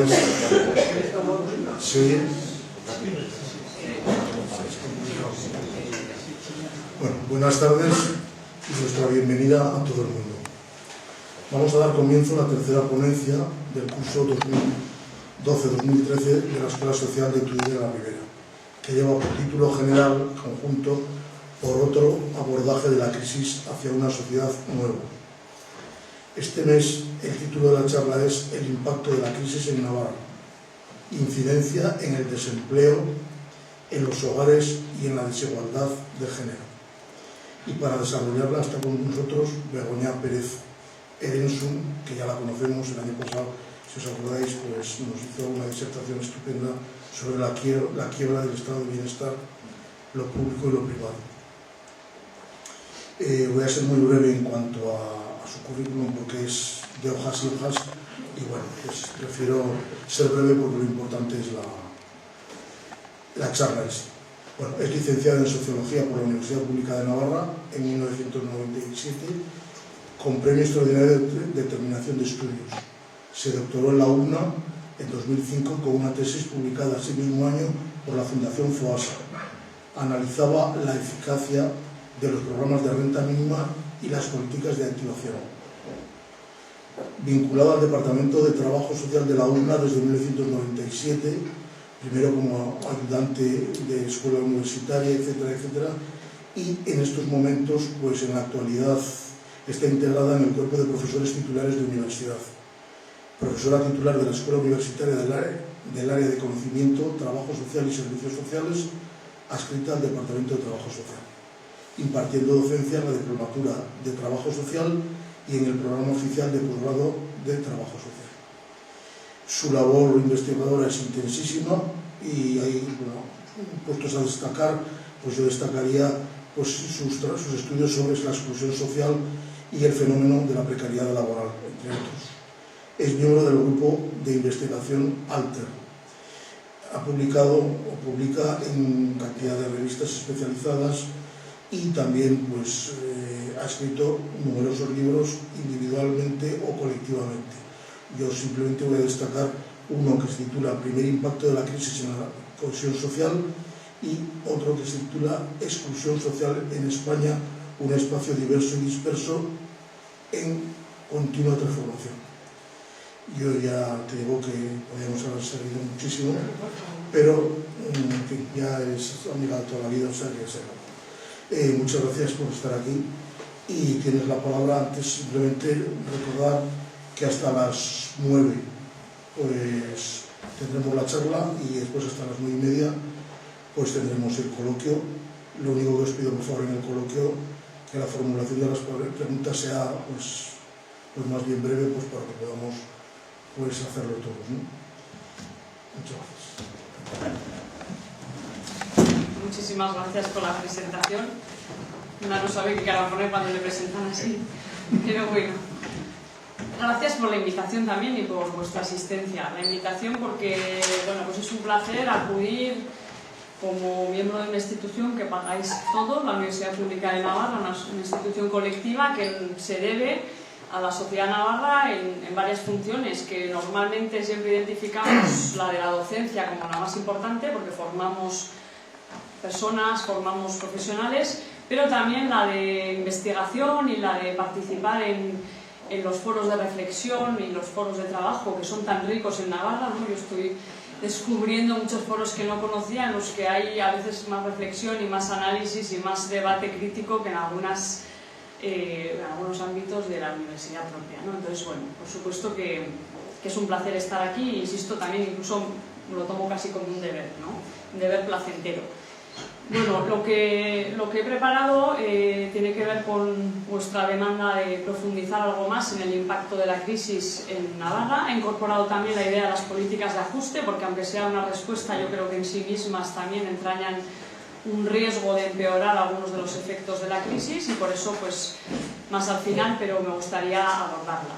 tardes. ¿Se oye? Bueno, buenas tardes y nuestra bienvenida a todo el mundo. Vamos a dar comienzo a la tercera ponencia del curso 2012-2013 de la Escuela Social de Turia de la Ribera, que lleva por título general conjunto por otro abordaje de la crisis hacia una sociedad nueva. Este mes el título de la charla es El impacto de la crisis en Navarra, incidencia en el desempleo, en los hogares y en la desigualdad de género. Y para desarrollarla está con nosotros Begoña Pérez Erensun, que ya la conocemos el año pasado, si os acordáis, pues nos hizo una disertación estupenda sobre la quiebra del estado de bienestar, lo público y lo privado. Voy a ser muy breve en cuanto a su currículum porque es de hojas y hojas y bueno, pues prefiero ser breve porque lo importante es la charla esta. Bueno, es licenciada en Sociología por la Universidad Pública de Navarra en 1997 con premio extraordinario de terminación de estudios. Se doctoró en la UNA en 2005 con una tesis publicada ese mismo año por la Fundación FOASA. Analizaba la eficacia de los programas de renta mínima y las políticas de activación. Vinculado al Departamento de Trabajo Social de la UNA desde 1997, primero como ayudante de escuela universitaria, etcétera, etcétera, y en estos momentos, pues en la actualidad, está integrada en el cuerpo de profesores titulares de universidad. Profesora titular de la Escuela Universitaria del área de Conocimiento, Trabajo Social y Servicios Sociales, adscrita al Departamento de Trabajo Social, impartiendo docencia en la Diplomatura de Trabajo Social y en el Programa Oficial de Posgrado de Trabajo Social. Su labor investigadora es intensísima y hay puestos a destacar, pues yo destacaría pues, sus estudios sobre la exclusión social y el fenómeno de la precariedad laboral, entre otros. Es miembro del grupo de investigación ALTER. Ha publicado o publica en cantidad de revistas especializadas y también pues, ha escrito numerosos libros individualmente o colectivamente. Yo simplemente voy a destacar uno que se titula Primer impacto de la crisis en la cohesión social y otro que se titula Exclusión social en España, un espacio diverso y disperso en continua transformación. Yo ya te digo que podríamos haber servido muchísimo, pero en fin, ya es amiga de toda la vida, o sea que será. Muchas gracias por estar aquí y tienes la palabra. Antes simplemente recordar que hasta las 9 pues tendremos la charla y después hasta las 9:30 pues tendremos el coloquio. Lo único que os pido por favor en el coloquio que la formulación de las preguntas sea pues más bien breve pues para que podamos pues hacerlo todos, ¿no? Muchas gracias. Muchísimas gracias por la presentación. Una no sabe qué cara poner cuando le presentan así, pero bueno. Gracias por la invitación también y por vuestra asistencia. La invitación porque, bueno, pues es un placer acudir como miembro de una institución que pagáis todos, la Universidad Pública de Navarra, una institución colectiva que se debe a la sociedad navarra en varias funciones, que normalmente siempre identificamos la de la docencia como la más importante porque formamos personas, formamos profesionales, pero también la de investigación y la de participar en los foros de reflexión y los foros de trabajo que son tan ricos en Navarra, ¿no? Yo estoy descubriendo muchos foros que no conocía, en los que hay a veces más reflexión y más análisis y más debate crítico que en algunos ámbitos de la universidad propia, ¿no? Entonces, bueno, por supuesto que es un placer estar aquí e insisto también, incluso lo tomo casi como un deber, ¿no? Un deber placentero. Bueno, lo que he preparado tiene que ver con vuestra demanda de profundizar algo más en el impacto de la crisis en Navarra. He incorporado también la idea de las políticas de ajuste, porque aunque sea una respuesta, yo creo que en sí mismas también entrañan un riesgo de empeorar algunos de los efectos de la crisis y por eso, pues, más al final, pero me gustaría abordarla.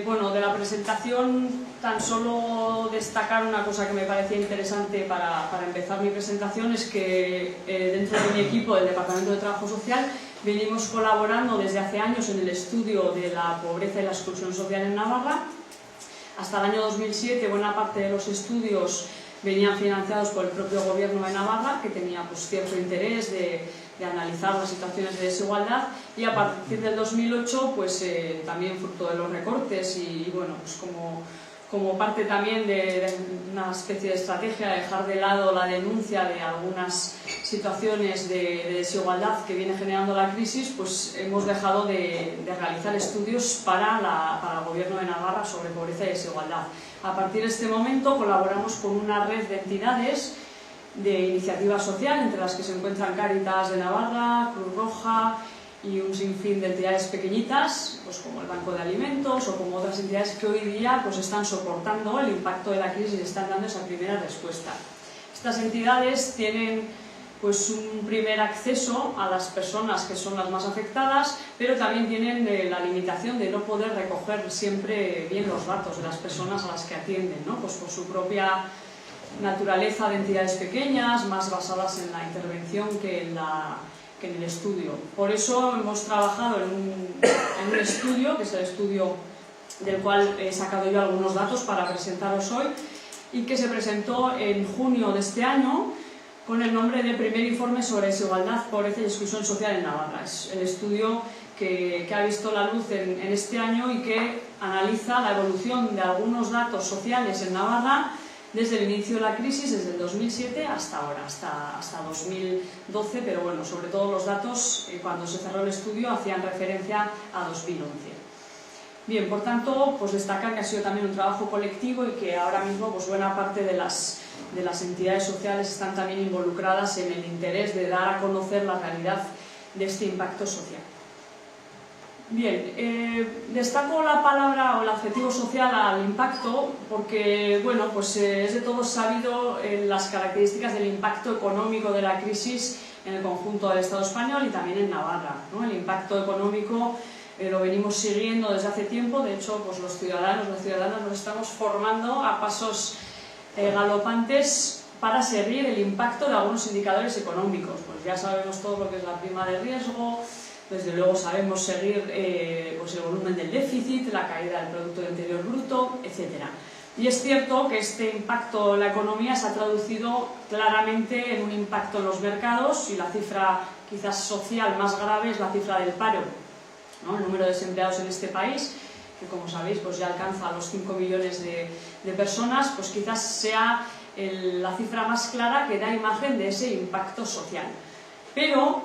Bueno, de la presentación tan solo destacar una cosa que me parecía interesante para empezar mi presentación, es que dentro de mi equipo del Departamento de Trabajo Social venimos colaborando desde hace años en el estudio de la pobreza y la exclusión social en Navarra, Hasta el año 2007 buena parte de los estudios venían financiados por el propio gobierno de Navarra, que tenía pues cierto interés de analizar las situaciones de desigualdad, y a partir del 2008 pues también fruto de los recortes y bueno, pues como parte también de una especie de estrategia de dejar de lado la denuncia de algunas situaciones de desigualdad que viene generando la crisis, pues hemos dejado de realizar estudios para el gobierno de Navarra sobre pobreza y desigualdad. A partir de este momento colaboramos con una red de entidades de iniciativa social, entre las que se encuentran Cáritas de Navarra, Cruz Roja y un sinfín de entidades pequeñitas, pues como el Banco de Alimentos o como otras entidades que hoy día pues están soportando el impacto de la crisis y están dando esa primera respuesta. Estas entidades tienen pues un primer acceso a las personas que son las más afectadas, pero también tienen la limitación de no poder recoger siempre bien los datos de las personas a las que atienden, ¿no? Pues por su propia naturaleza de entidades pequeñas, más basadas en la intervención que en el estudio. Por eso hemos trabajado en un estudio, que es el estudio del cual he sacado yo algunos datos para presentaros hoy, y que se presentó en junio de este año con el nombre de Primer Informe sobre Desigualdad, Pobreza y Exclusión Social en Navarra. Es el estudio que ha visto la luz en este año y que analiza la evolución de algunos datos sociales en Navarra desde el inicio de la crisis, desde el 2007 hasta ahora, hasta 2012, pero bueno, sobre todo los datos, cuando se cerró el estudio, hacían referencia a 2011. Bien, por tanto, pues destacar que ha sido también un trabajo colectivo y que ahora mismo pues buena parte de las entidades sociales están también involucradas en el interés de dar a conocer la realidad de este impacto social. Bien, destaco la palabra o el adjetivo social al impacto porque, bueno, pues es de todos sabido las características del impacto económico de la crisis en el conjunto del Estado español y también en Navarra, ¿no? El impacto económico lo venimos siguiendo desde hace tiempo. De hecho, pues los ciudadanos, las ciudadanas nos estamos formando a pasos galopantes para seguir el impacto de algunos indicadores económicos. Pues ya sabemos todo lo que es la prima de riesgo, desde luego sabemos seguir pues el volumen del déficit, la caída del Producto Interior Bruto, etc. Y es cierto que este impacto en la economía se ha traducido claramente en un impacto en los mercados, y la cifra quizás social más grave es la cifra del paro, ¿no? El número de desempleados en este país, que como sabéis pues ya alcanza los 5 millones de personas, pues quizás sea la cifra más clara que da imagen de ese impacto social. Pero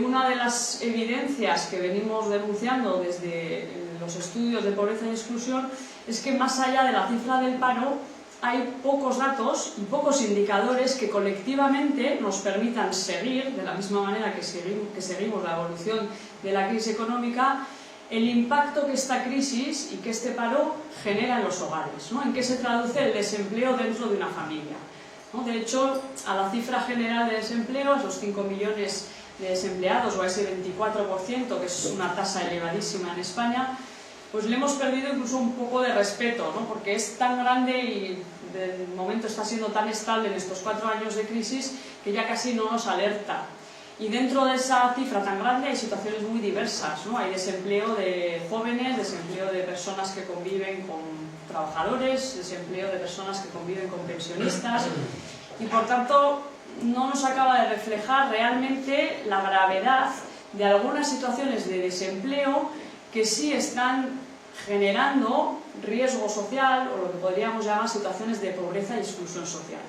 una de las evidencias que venimos denunciando desde los estudios de pobreza y exclusión es que más allá de la cifra del paro hay pocos datos y pocos indicadores que colectivamente nos permitan seguir, de la misma manera que seguimos la evolución de la crisis económica, el impacto que esta crisis y que este paro genera en los hogares, ¿no? En qué se traduce el desempleo dentro de una familia, ¿no? De hecho, a la cifra general de desempleo, a esos 5 millones de desempleados o a ese 24%, que es una tasa elevadísima en España, pues le hemos perdido incluso un poco de respeto, ¿no? Porque es tan grande y de momento está siendo tan estable en estos 4 años de crisis que ya casi no nos alerta. Y dentro de esa cifra tan grande hay situaciones muy diversas, ¿no? Hay desempleo de jóvenes, desempleo de personas que conviven con trabajadores, desempleo de personas que conviven con pensionistas, y por tanto no nos acaba de reflejar realmente la gravedad de algunas situaciones de desempleo que sí están generando riesgo social, o lo que podríamos llamar situaciones de pobreza y exclusión social,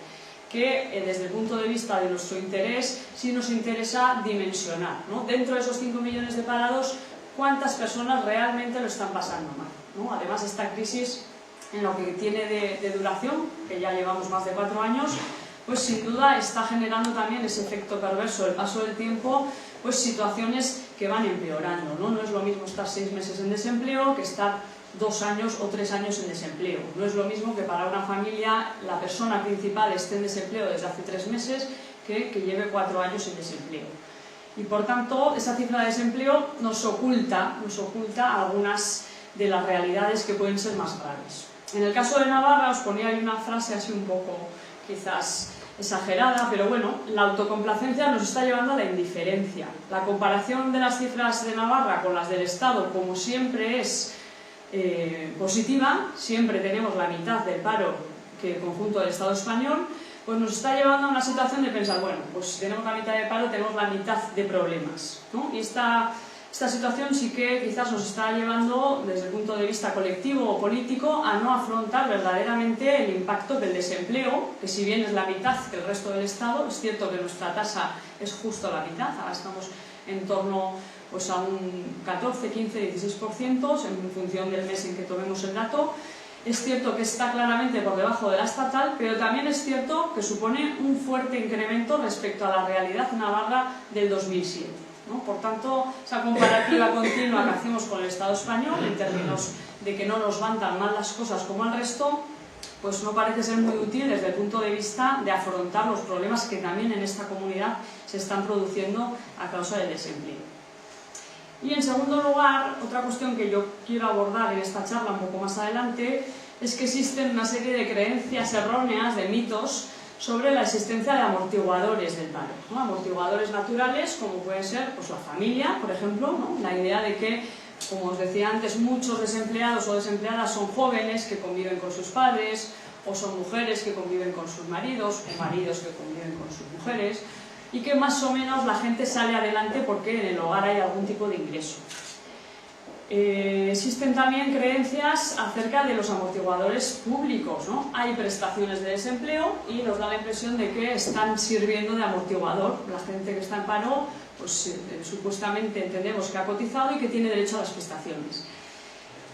que desde el punto de vista de nuestro interés sí nos interesa dimensionar, ¿no? Dentro de esos 5 millones de parados, ¿cuántas personas realmente lo están pasando mal, ¿no? Además, esta crisis, en lo que tiene de duración, que ya llevamos más de 4 años, pues sin duda está generando también ese efecto perverso del paso del tiempo, pues situaciones que van empeorando, ¿no? No es lo mismo estar 6 meses en desempleo que estar 2 años o 3 años en desempleo. No es lo mismo que para una familia la persona principal esté en desempleo desde hace 3 meses que lleve 4 años en desempleo. Y por tanto, esa cifra de desempleo nos oculta algunas de las realidades que pueden ser más graves. En el caso de Navarra os ponía ahí una frase así un poco quizás exagerada, pero bueno, la autocomplacencia nos está llevando a la indiferencia. La comparación de las cifras de Navarra con las del Estado, como siempre, es positiva, siempre tenemos la mitad del paro que el conjunto del Estado español, pues nos está llevando a una situación de pensar, bueno, pues si tenemos la mitad de paro, tenemos la mitad de problemas, ¿no? Y esta situación sí que quizás nos está llevando, desde el punto de vista colectivo o político, a no afrontar verdaderamente el impacto del desempleo, que si bien es la mitad que el resto del Estado, es cierto que nuestra tasa es justo la mitad, ahora estamos en torno pues, a un 14, 15, 16%, en función del mes en que tomemos el dato. Es cierto que está claramente por debajo de la estatal, pero también es cierto que supone un fuerte incremento respecto a la realidad navarra del 2007. ¿no? Por tanto, esa comparativa continua que hacemos con el Estado español, en términos de que no nos van tan mal las cosas como al resto, pues no parece ser muy útil desde el punto de vista de afrontar los problemas que también en esta comunidad se están produciendo a causa del desempleo. Y en segundo lugar, otra cuestión que yo quiero abordar en esta charla un poco más adelante es que existen una serie de creencias erróneas, de mitos, sobre la existencia de amortiguadores del paro, ¿no? Amortiguadores naturales, como puede ser pues, la familia, por ejemplo, ¿no? La idea de que, como os decía antes, muchos desempleados o desempleadas son jóvenes que conviven con sus padres, o son mujeres que conviven con sus maridos, o maridos que conviven con sus mujeres, y que más o menos la gente sale adelante porque en el hogar hay algún tipo de ingreso. Existen también creencias acerca de los amortiguadores públicos, ¿no? Hay prestaciones de desempleo y nos da la impresión de que están sirviendo de amortiguador. La gente que está en paro, pues supuestamente entendemos que ha cotizado y que tiene derecho a las prestaciones.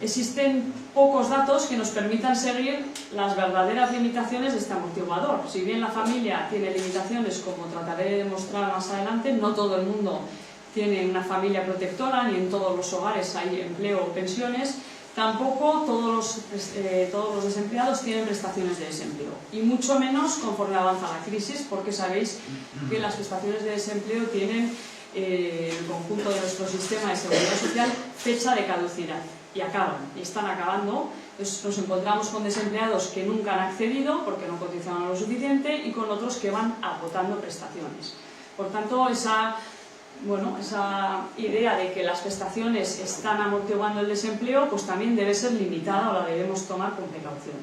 Existen pocos datos que nos permitan seguir las verdaderas limitaciones de este amortiguador. Si bien la familia tiene limitaciones, como trataré de demostrar más adelante, no todo el mundo tiene una familia protectora, ni en todos los hogares hay empleo o pensiones, tampoco todos los desempleados tienen prestaciones de desempleo. Y mucho menos conforme avanza la crisis, porque sabéis que las prestaciones de desempleo tienen el conjunto de nuestro sistema de seguridad social fecha de caducidad. Y acaban, y están acabando. Entonces nos encontramos con desempleados que nunca han accedido porque no cotizaban lo suficiente y con otros que van agotando prestaciones. Por tanto, esa idea de que las prestaciones están amortiguando el desempleo, pues también debe ser limitada o la debemos tomar con precaución.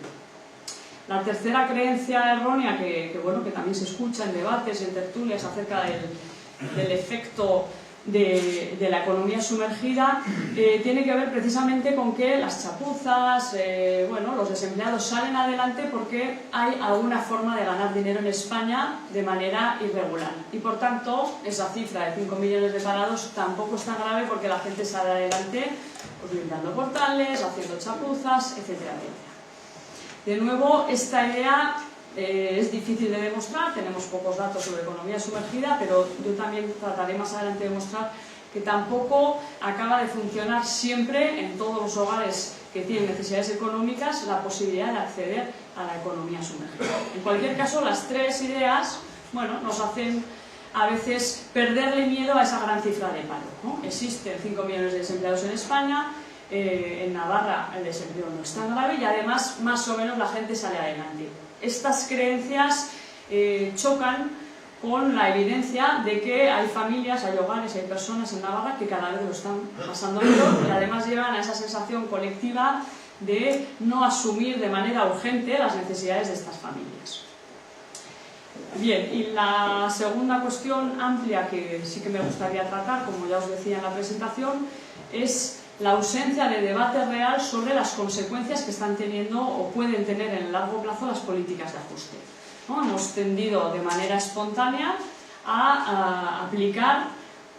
La tercera creencia errónea que también se escucha en debates, en tertulias acerca del efecto de la economía sumergida, tiene que ver precisamente con que las chapuzas, los desempleados salen adelante porque hay alguna forma de ganar dinero en España de manera irregular. Y por tanto, esa cifra de 5 millones de parados tampoco es tan grave porque la gente sale adelante pues, limpiando portales, haciendo chapuzas, etcétera, etcétera. De nuevo, esta idea es difícil de demostrar, tenemos pocos datos sobre economía sumergida, pero yo también trataré más adelante de demostrar que tampoco acaba de funcionar siempre en todos los hogares que tienen necesidades económicas la posibilidad de acceder a la economía sumergida. En cualquier caso, las tres ideas nos hacen a veces perderle miedo a esa gran cifra de paro, ¿no? Existen 5 millones de desempleados en España, en Navarra el desempleo no es tan grave y además más o menos la gente sale adelante. Estas creencias chocan con la evidencia de que hay familias, hay hogares, hay personas en Navarra que cada vez lo están pasando mejor y además llevan a esa sensación colectiva de no asumir de manera urgente las necesidades de estas familias. Bien, y la segunda cuestión amplia que sí que me gustaría tratar, como ya os decía en la presentación, es la ausencia de debate real sobre las consecuencias que están teniendo o pueden tener en el largo plazo las políticas de ajuste, ¿no? Hemos tendido de manera espontánea a aplicar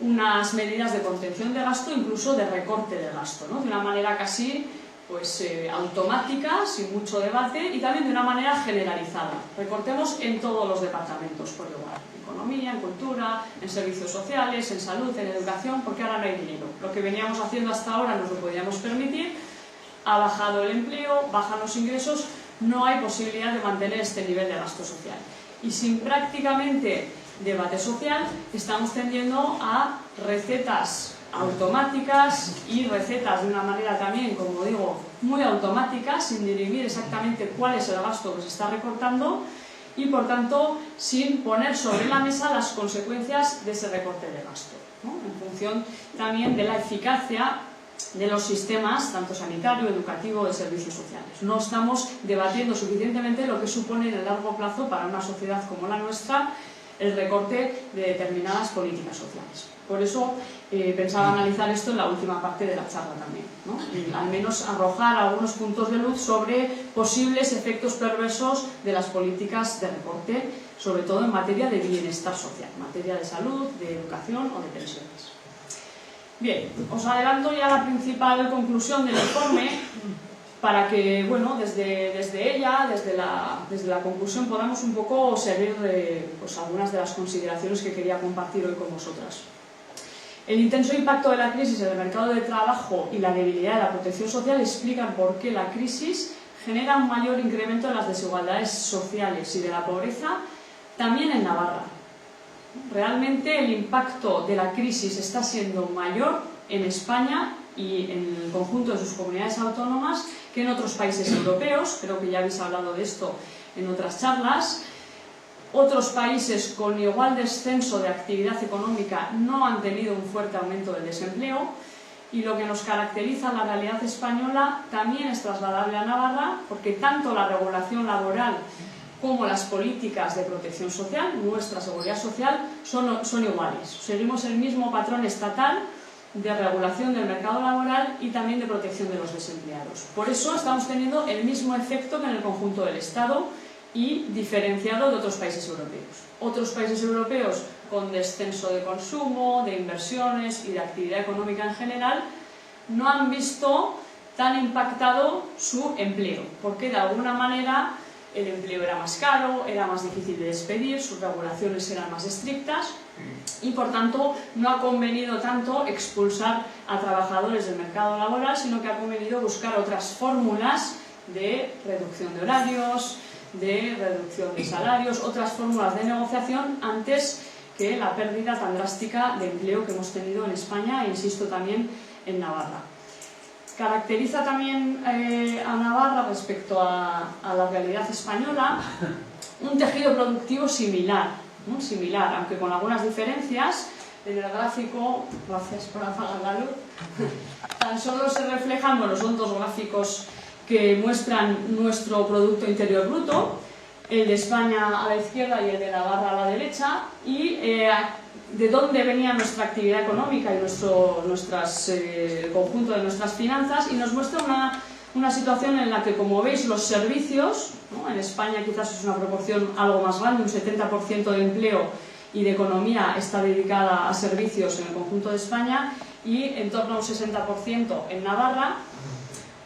unas medidas de contención de gasto, incluso de recorte de gasto, ¿no? De una manera casi automática, sin mucho debate y también de una manera generalizada. Recortemos en todos los departamentos por igual, en economía, en cultura, en servicios sociales, en salud, en educación, porque ahora no hay dinero. Lo que veníamos haciendo hasta ahora nos lo podíamos permitir, ha bajado el empleo, bajan los ingresos, no hay posibilidad de mantener este nivel de gasto social. Y sin prácticamente debate social, estamos tendiendo a recetas automáticas y recetas de una manera también, como digo, muy automática, sin dirimir exactamente cuál es el gasto que se está recortando y, por tanto, sin poner sobre la mesa las consecuencias de ese recorte de gasto, ¿no? En función también de la eficacia de los sistemas, tanto sanitario, educativo, de servicios sociales. No estamos debatiendo suficientemente lo que supone en el largo plazo para una sociedad como la nuestra el recorte de determinadas políticas sociales. Por eso pensaba analizar esto en la última parte de la charla también, ¿no? Y al menos arrojar algunos puntos de luz sobre posibles efectos perversos de las políticas de recorte, sobre todo en materia de bienestar social, en materia de salud, de educación o de pensiones. Bien, os adelanto ya la principal conclusión del informe para que, bueno, desde ella, desde la conclusión, podamos un poco seguir pues, algunas de las consideraciones que quería compartir hoy con vosotras. El intenso impacto de la crisis en el mercado de trabajo y la debilidad de la protección social explican por qué la crisis genera un mayor incremento de las desigualdades sociales y de la pobreza, también en Navarra. Realmente el impacto de la crisis está siendo mayor en España y en el conjunto de sus comunidades autónomas que en otros países europeos. Creo que ya habéis hablado de esto en otras charlas. Otros países con igual descenso de actividad económica no han tenido un fuerte aumento del desempleo, y lo que nos caracteriza la realidad española también es trasladable a Navarra, porque tanto la regulación laboral como las políticas de protección social, nuestra seguridad social, son iguales. Seguimos el mismo patrón estatal de regulación del mercado laboral y también de protección de los desempleados. Por eso estamos teniendo el mismo efecto que en el conjunto del Estado y diferenciado de otros países europeos. Otros países europeos con descenso de consumo, de inversiones y de actividad económica en general no han visto tan impactado su empleo, porque de alguna manera el empleo era más caro, era más difícil de despedir, sus regulaciones eran más estrictas y por tanto no ha convenido tanto expulsar a trabajadores del mercado laboral, sino que ha convenido buscar otras fórmulas de reducción de horarios, de reducción de salarios, otras fórmulas de negociación antes que la pérdida tan drástica de empleo que hemos tenido en España e insisto también en Navarra. Caracteriza también a Navarra respecto a la realidad española un tejido productivo similar, ¿no? Similar, aunque con algunas diferencias. En el gráfico, gracias por apagar la luz, tan solo se reflejan, bueno, son dos gráficos que muestran nuestro Producto Interior Bruto, el de España a la izquierda y el de Navarra a la derecha, y de dónde venía nuestra actividad económica y el conjunto de nuestras finanzas, y nos muestra una situación en la que, como veis, los servicios, ¿no? En España quizás es una proporción algo más grande, un 70% de empleo y de economía está dedicada a servicios en el conjunto de España y en torno a un 60% en Navarra.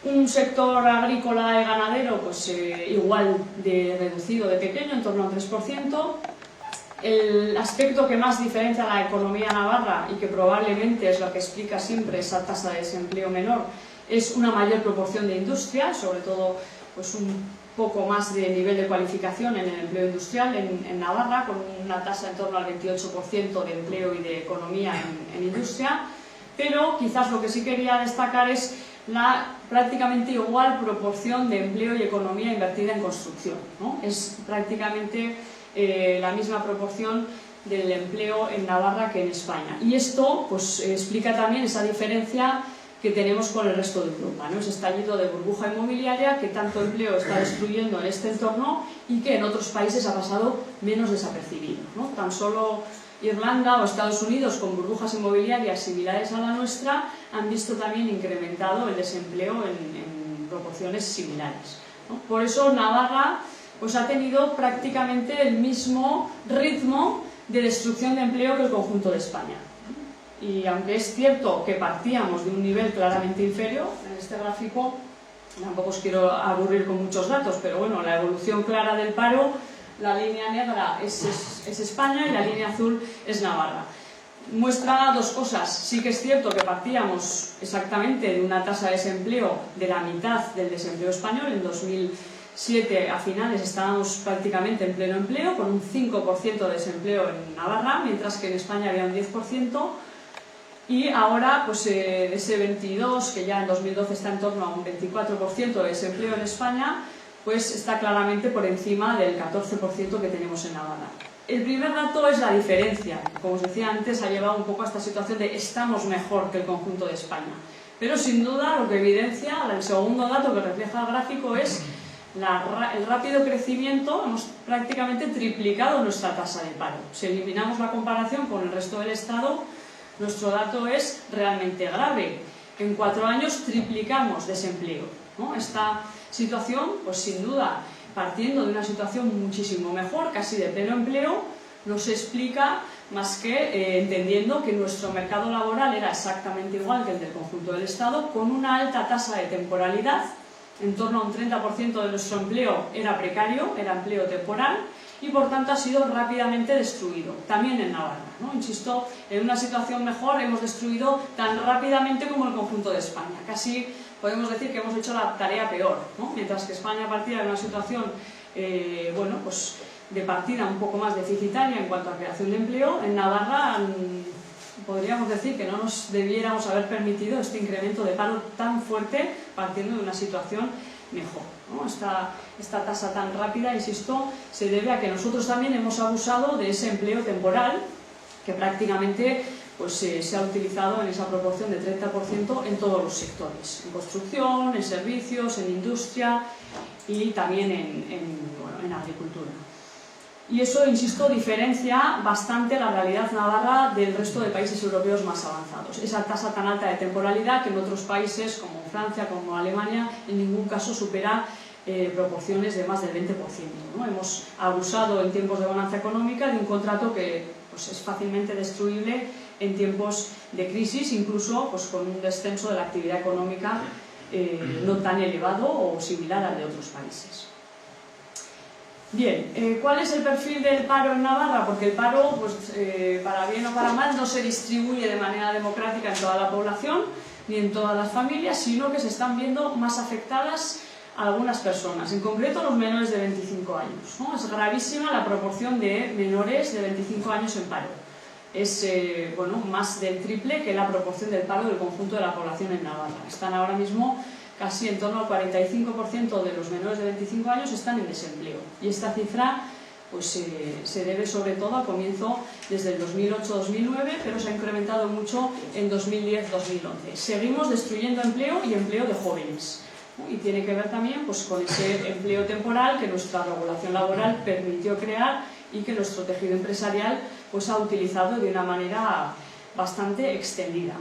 Un sector agrícola y ganadero pues igual de reducido, de pequeño, en torno a un 3%. El aspecto que más diferencia a la economía navarra y que probablemente es lo que explica siempre esa tasa de desempleo menor es una mayor proporción de industria, sobre todo pues un poco más de nivel de cualificación en el empleo industrial en Navarra, con una tasa en torno al 28% de empleo y de economía en industria. Pero quizás lo que sí quería destacar es la prácticamente igual proporción de empleo y economía invertida en construcción, ¿no? Es prácticamente la misma proporción del empleo en Navarra que en España. Y esto pues, explica también esa diferencia que tenemos con el resto de Europa, ¿no? Ese estallido de burbuja inmobiliaria que tanto empleo está destruyendo en este entorno y que en otros países ha pasado menos desapercibido, ¿no? Tan solo Irlanda o Estados Unidos, con burbujas inmobiliarias similares a la nuestra, han visto también incrementado el desempleo en proporciones similares, ¿no? Por eso Navarra pues, ha tenido prácticamente el mismo ritmo de destrucción de empleo que el conjunto de España. Y aunque es cierto que partíamos de un nivel claramente inferior, en este gráfico tampoco os quiero aburrir con muchos datos, pero bueno, la evolución clara del paro, la línea negra es España y la línea azul es Navarra. Muestra dos cosas. Sí que es cierto que partíamos exactamente de una tasa de desempleo de la mitad del desempleo español. En 2007 a finales estábamos prácticamente en pleno empleo, con un 5% de desempleo en Navarra, mientras que en España había un 10%. Y ahora, pues ese 22, que ya en 2012 está en torno a un 24% de desempleo en España, pues está claramente por encima del 14% que tenemos en Navarra. El primer dato es la diferencia. Como os decía antes, ha llevado un poco a esta situación de estamos mejor que el conjunto de España. Pero sin duda lo que evidencia, el segundo dato que refleja el gráfico es el rápido crecimiento. Hemos prácticamente triplicado nuestra tasa de paro. Si eliminamos la comparación con el resto del Estado, nuestro dato es realmente grave. En 4 años triplicamos desempleo, ¿no? Esta situación, pues sin duda, partiendo de una situación muchísimo mejor, casi de pleno empleo, no se explica más que entendiendo que nuestro mercado laboral era exactamente igual que el del conjunto del Estado, con una alta tasa de temporalidad. En torno a un 30% de nuestro empleo era precario, era empleo temporal, y por tanto ha sido rápidamente destruido, también en Navarra, ¿no? Insisto, en una situación mejor hemos destruido tan rápidamente como el conjunto de España. Casi podemos decir que hemos hecho la tarea peor, ¿no? Mientras que España partía de una situación bueno, pues de partida un poco más deficitaria en cuanto a creación de empleo, en Navarra podríamos decir que no nos debiéramos haber permitido este incremento de paro tan fuerte partiendo de una situación mejor, ¿no? Esta tasa tan rápida, insisto, se debe a que nosotros también hemos abusado de ese empleo temporal que prácticamente pues, se ha utilizado en esa proporción de 30% en todos los sectores, en construcción, en servicios, en industria y también en agricultura. Y eso, insisto, diferencia bastante la realidad navarra del resto de países europeos más avanzados. Esa tasa tan alta de temporalidad que en otros países como Francia, como Alemania, en ningún caso supera proporciones de más del 20%, ¿no? Hemos abusado en tiempos de bonanza económica de un contrato que pues, es fácilmente destruible en tiempos de crisis, incluso pues, con un descenso de la actividad económica no tan elevado o similar al de otros países. Bien, ¿cuál es el perfil del paro en Navarra? Porque el paro, pues, para bien o para mal, no se distribuye de manera democrática en toda la población ni en todas las familias, sino que se están viendo más afectadas algunas personas, en concreto los menores de 25 años, ¿no? Es gravísima la proporción de menores de 25 años en paro. Es bueno, más del triple que la proporción del paro del conjunto de la población en Navarra. Están ahora mismo casi en torno al 45% de los menores de 25 años están en desempleo. Y esta cifra pues, se debe sobre todo al comienzo desde el 2008-2009, pero se ha incrementado mucho en 2010-2011. Seguimos destruyendo empleo y empleo de jóvenes. Y tiene que ver también pues, con ese empleo temporal que nuestra regulación laboral permitió crear y que nuestro tejido empresarial pues, ha utilizado de una manera bastante extendida.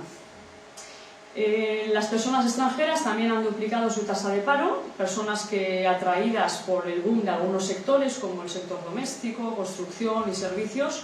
Las personas extranjeras también han duplicado su tasa de paro, personas que atraídas por el boom de algunos sectores como el sector doméstico, construcción y servicios,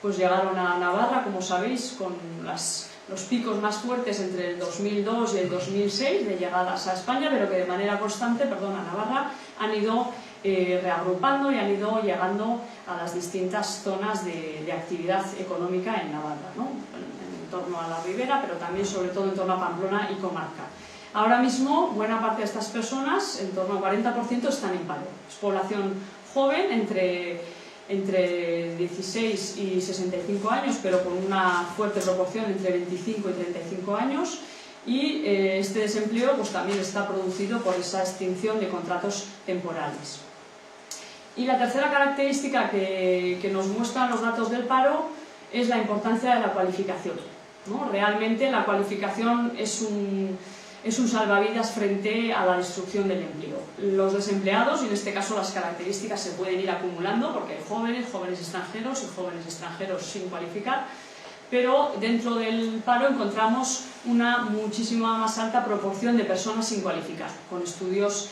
pues llegaron a Navarra, como sabéis, con los picos más fuertes entre el 2002 y el 2006 de llegadas a España, pero que de manera constante, a Navarra, han ido reagrupando y han ido llegando a las distintas zonas de actividad económica en Navarra, ¿no? En torno a la Ribera, pero también sobre todo en torno a Pamplona y comarca. Ahora mismo, buena parte de estas personas, en torno al 40%, están en paro. Es población joven, entre 16 y 65 años, pero con una fuerte proporción entre 25 y 35 años, y este desempleo pues, también está producido por esa extinción de contratos temporales. Y la tercera característica que nos muestran los datos del paro es la importancia de la cualificación, ¿no? Realmente la cualificación es un salvavidas frente a la destrucción del empleo. Los desempleados, y en este caso las características se pueden ir acumulando porque hay jóvenes extranjeros y jóvenes extranjeros sin cualificar, pero dentro del paro encontramos una muchísima más alta proporción de personas sin cualificar, con estudios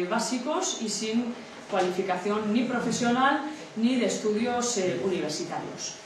básicos y sin cualificación ni profesional ni de estudios universitarios.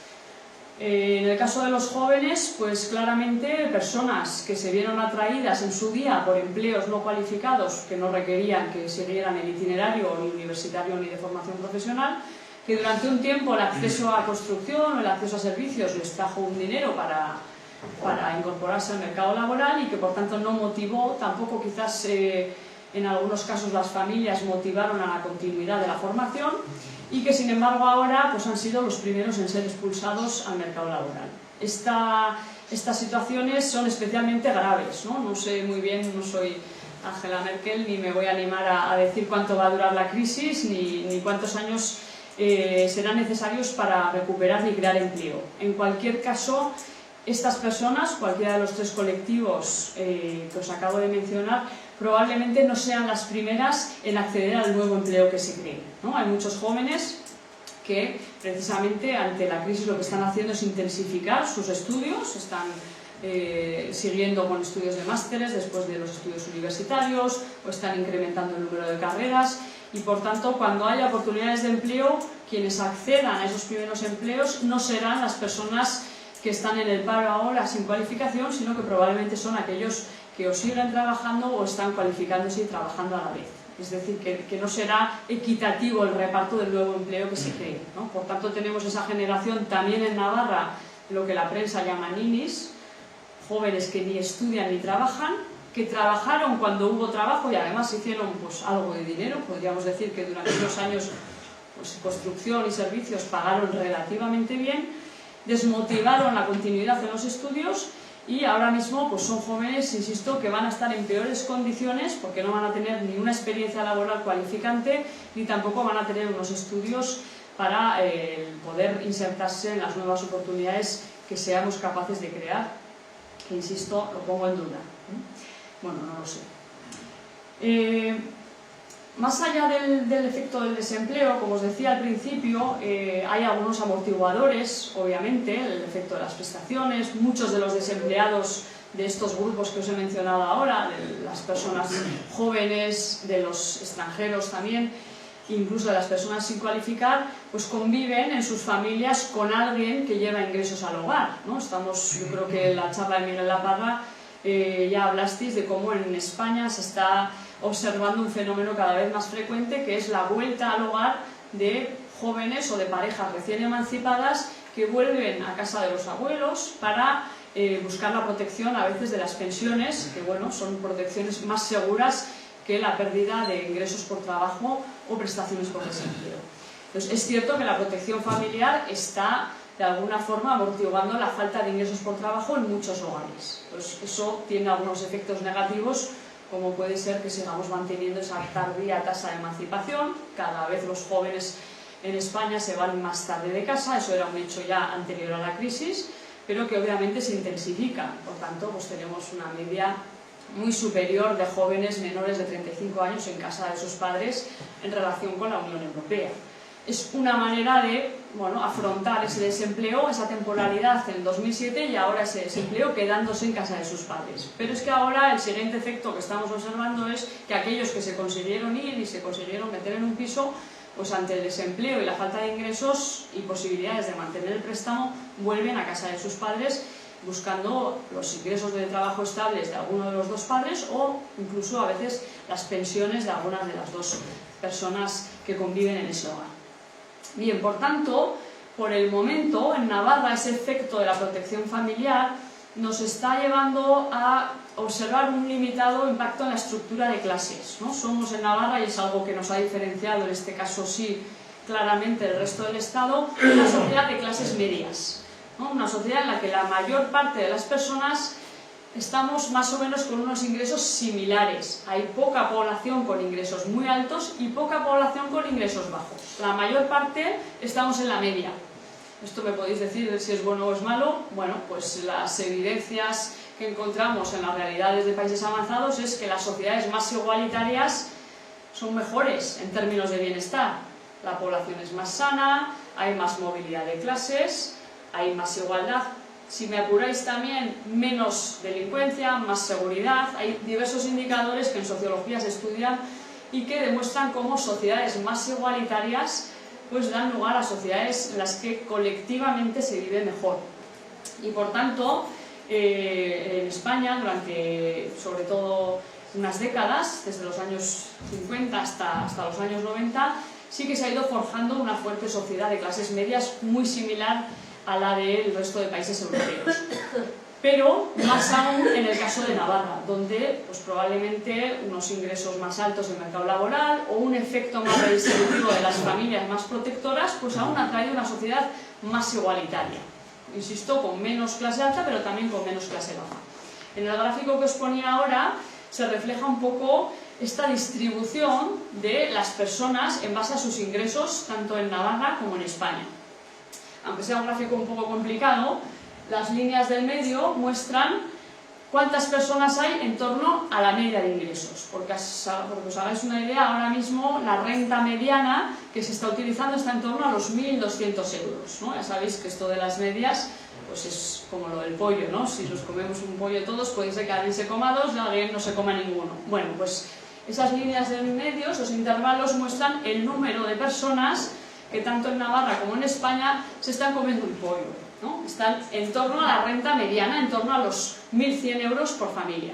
En el caso de los jóvenes, pues claramente personas que se vieron atraídas en su día por empleos no cualificados que no requerían que siguieran el itinerario ni universitario ni de formación profesional, que durante un tiempo el acceso a construcción o el acceso a servicios les trajo un dinero para incorporarse al mercado laboral y que por tanto no motivó, tampoco quizás en algunos casos las familias motivaron a la continuidad de la formación, y que sin embargo ahora pues, han sido los primeros en ser expulsados al mercado laboral. Estas situaciones son especialmente graves, ¿no? No sé muy bien, no soy Angela Merkel, ni me voy a animar a decir cuánto va a durar la crisis, ni cuántos años serán necesarios para recuperar y crear empleo. En cualquier caso, Estas personas, cualquiera de los tres colectivos que os acabo de mencionar, probablemente no sean las primeras en acceder al nuevo empleo que se cree, ¿no? Hay muchos jóvenes que precisamente ante la crisis lo que están haciendo es intensificar sus estudios, están siguiendo con estudios de másteres después de los estudios universitarios, o están incrementando el número de carreras, y por tanto cuando haya oportunidades de empleo, quienes accedan a esos primeros empleos no serán las personas que están en el paro ahora sin cualificación, sino que probablemente son aquellos que o siguen trabajando o están cualificándose y trabajando a la vez. Es decir, que no será equitativo el reparto del nuevo empleo que se cree, ¿no? Por tanto, tenemos esa generación también en Navarra, lo que la prensa llama ninis, jóvenes que ni estudian ni trabajan, que trabajaron cuando hubo trabajo y además hicieron pues, algo de dinero. Podríamos decir que durante unos años pues, construcción y servicios pagaron relativamente bien, desmotivaron la continuidad en los estudios y ahora mismo pues son jóvenes, insisto, que van a estar en peores condiciones porque no van a tener ni una experiencia laboral cualificante ni tampoco van a tener unos estudios para poder insertarse en las nuevas oportunidades que seamos capaces de crear, que insisto, lo pongo en duda. Bueno, no lo sé. Más allá del efecto del desempleo, como os decía al principio, hay algunos amortiguadores, obviamente, el efecto de las prestaciones. Muchos de los desempleados de estos grupos que os he mencionado ahora, de las personas jóvenes, de los extranjeros también, incluso de las personas sin cualificar, pues conviven en sus familias con alguien que lleva ingresos al hogar, ¿no? Yo creo que en la charla de Miguel Laparra ya hablasteis de cómo en España se está observando un fenómeno cada vez más frecuente, que es la vuelta al hogar de jóvenes o de parejas recién emancipadas que vuelven a casa de los abuelos para buscar la protección a veces de las pensiones, que bueno, son protecciones más seguras que la pérdida de ingresos por trabajo o prestaciones por desempleo. Entonces, es cierto que la protección familiar está de alguna forma amortiguando la falta de ingresos por trabajo en muchos hogares. Pues eso tiene algunos efectos negativos, como puede ser que sigamos manteniendo esa tardía tasa de emancipación. Cada vez los jóvenes en España se van más tarde de casa, eso era un hecho ya anterior a la crisis, pero que obviamente se intensifica. Por tanto, pues tenemos una media muy superior de jóvenes menores de 35 años en casa de sus padres en relación con la Unión Europea. Es una manera de afrontar ese desempleo, esa temporalidad en el 2007 y ahora ese desempleo quedándose en casa de sus padres. Pero es que ahora el siguiente efecto que estamos observando es que aquellos que se consiguieron ir y se consiguieron meter en un piso, pues ante el desempleo y la falta de ingresos y posibilidades de mantener el préstamo, vuelven a casa de sus padres buscando los ingresos de trabajo estables de alguno de los dos padres o incluso a veces las pensiones de algunas de las dos personas que conviven en ese hogar. Bien, por tanto, por el momento, en Navarra ese efecto de la protección familiar nos está llevando a observar un limitado impacto en la estructura de clases, ¿no? Somos en Navarra, y es algo que nos ha diferenciado en este caso sí claramente del resto del Estado, una sociedad de clases medias, ¿no? Una sociedad en la que la mayor parte de las personas estamos más o menos con unos ingresos similares. Hay poca población con ingresos muy altos y poca población con ingresos bajos. La mayor parte estamos en la media. Esto me podéis decir si es bueno o es malo. Bueno, pues las evidencias que encontramos en las realidades de países avanzados es que las sociedades más igualitarias son mejores en términos de bienestar. La población es más sana, hay más movilidad de clases, hay más igualdad. Si me apuráis también, menos delincuencia, más seguridad. Hay diversos indicadores que en sociología se estudian y que demuestran cómo sociedades más igualitarias pues dan lugar a sociedades en las que colectivamente se vive mejor. Y por tanto, en España, durante sobre todo unas décadas, desde los años 50 hasta los años 90, sí que se ha ido forjando una fuerte sociedad de clases medias muy similar a la del resto de países europeos. Pero más aún en el caso de Navarra, donde pues, probablemente unos ingresos más altos del mercado laboral o un efecto más redistributivo de las familias más protectoras, pues aún ha traído una sociedad más igualitaria. Insisto, con menos clase alta, pero también con menos clase baja. En el gráfico que os ponía ahora se refleja un poco esta distribución de las personas en base a sus ingresos, tanto en Navarra como en España. Aunque sea un gráfico un poco complicado, las líneas del medio muestran cuántas personas hay en torno a la media de ingresos. Porque os hagáis una idea, ahora mismo la renta mediana que se está utilizando está en torno a los 1.200 euros, ¿no? Ya sabéis que esto de las medias pues es como lo del pollo, ¿no? Si nos comemos un pollo todos, puede ser que alguien se coma dos y alguien no se coma ninguno. Bueno, pues esas líneas del medio, esos intervalos, muestran el número de personas que tanto en Navarra como en España se están comiendo un pollo, ¿no? Están en torno a la renta mediana, en torno a los 1.100 euros por familia.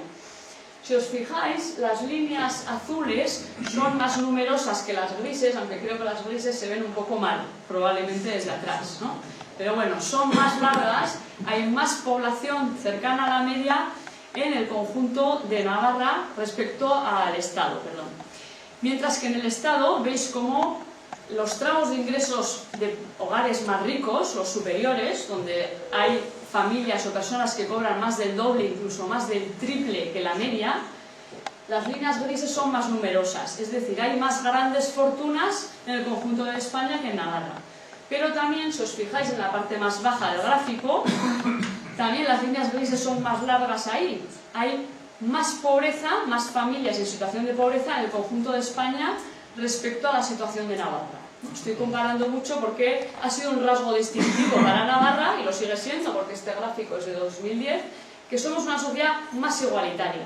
Si os fijáis, las líneas azules son más numerosas que las grises, aunque creo que las grises se ven un poco mal, probablemente desde atrás, ¿no? Pero bueno, son más largas, hay más población cercana a la media en el conjunto de Navarra respecto al Estado, perdón. Mientras que en el Estado veis cómo los tramos de ingresos de hogares más ricos, los superiores, donde hay familias o personas que cobran más del doble, incluso más del triple que la media, las líneas grises son más numerosas, es decir, hay más grandes fortunas en el conjunto de España que en Navarra. Pero también, si os fijáis en la parte más baja del gráfico, también las líneas grises son más largas ahí. Hay más pobreza, más familias en situación de pobreza en el conjunto de España respecto a la situación de Navarra. Estoy comparando mucho porque ha sido un rasgo distintivo para Navarra, y lo sigue siendo porque este gráfico es de 2010, que somos una sociedad más igualitaria.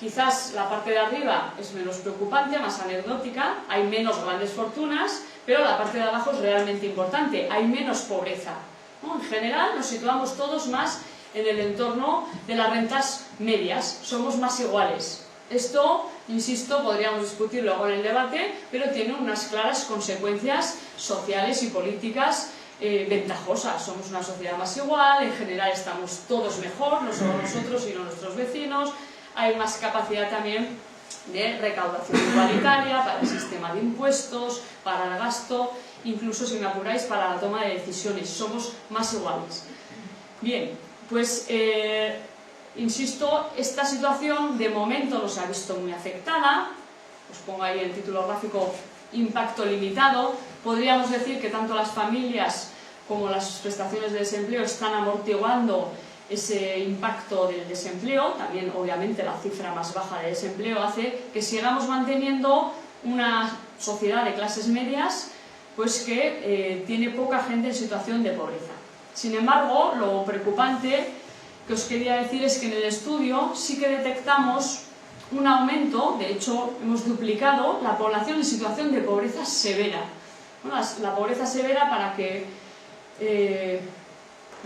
Quizás la parte de arriba es menos preocupante, más anecdótica, hay menos grandes fortunas, pero la parte de abajo es realmente importante, hay menos pobreza, ¿no? En general nos situamos todos más en el entorno de las rentas medias, somos más iguales. Esto, insisto, podríamos discutir luego en el debate, pero tiene unas claras consecuencias sociales y políticas ventajosas. Somos una sociedad más igual, en general estamos todos mejor, no solo nosotros, sino nuestros vecinos. Hay más capacidad también de recaudación igualitaria para el sistema de impuestos, para el gasto, incluso, si me apuráis, para la toma de decisiones. Somos más iguales. Bien, pues insisto, esta situación de momento nos ha visto muy afectada. Os pongo ahí el título gráfico, impacto limitado. Podríamos decir que tanto las familias como las prestaciones de desempleo están amortiguando ese impacto del desempleo. También, obviamente, la cifra más baja de desempleo hace que sigamos manteniendo una sociedad de clases medias pues que tiene poca gente en situación de pobreza. Sin embargo, lo preocupante que os quería decir es que en el estudio sí que detectamos un aumento, de hecho hemos duplicado la población en situación de pobreza severa. Bueno, la pobreza severa, para que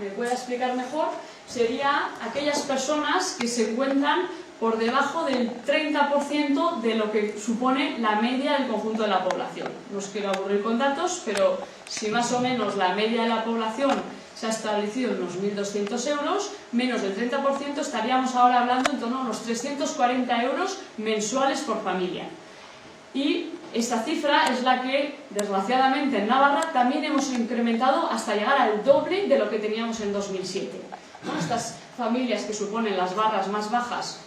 me pueda explicar mejor, sería aquellas personas que se encuentran por debajo del 30% de lo que supone la media del conjunto de la población. No os quiero aburrir con datos, pero si más o menos la media de la población se ha establecido en unos 1.200 euros, menos del 30%, estaríamos ahora hablando en torno a unos 340 euros mensuales por familia. Y esta cifra es la que, desgraciadamente, en Navarra también hemos incrementado hasta llegar al doble de lo que teníamos en 2007. ¿No? Estas familias que suponen las barras más bajas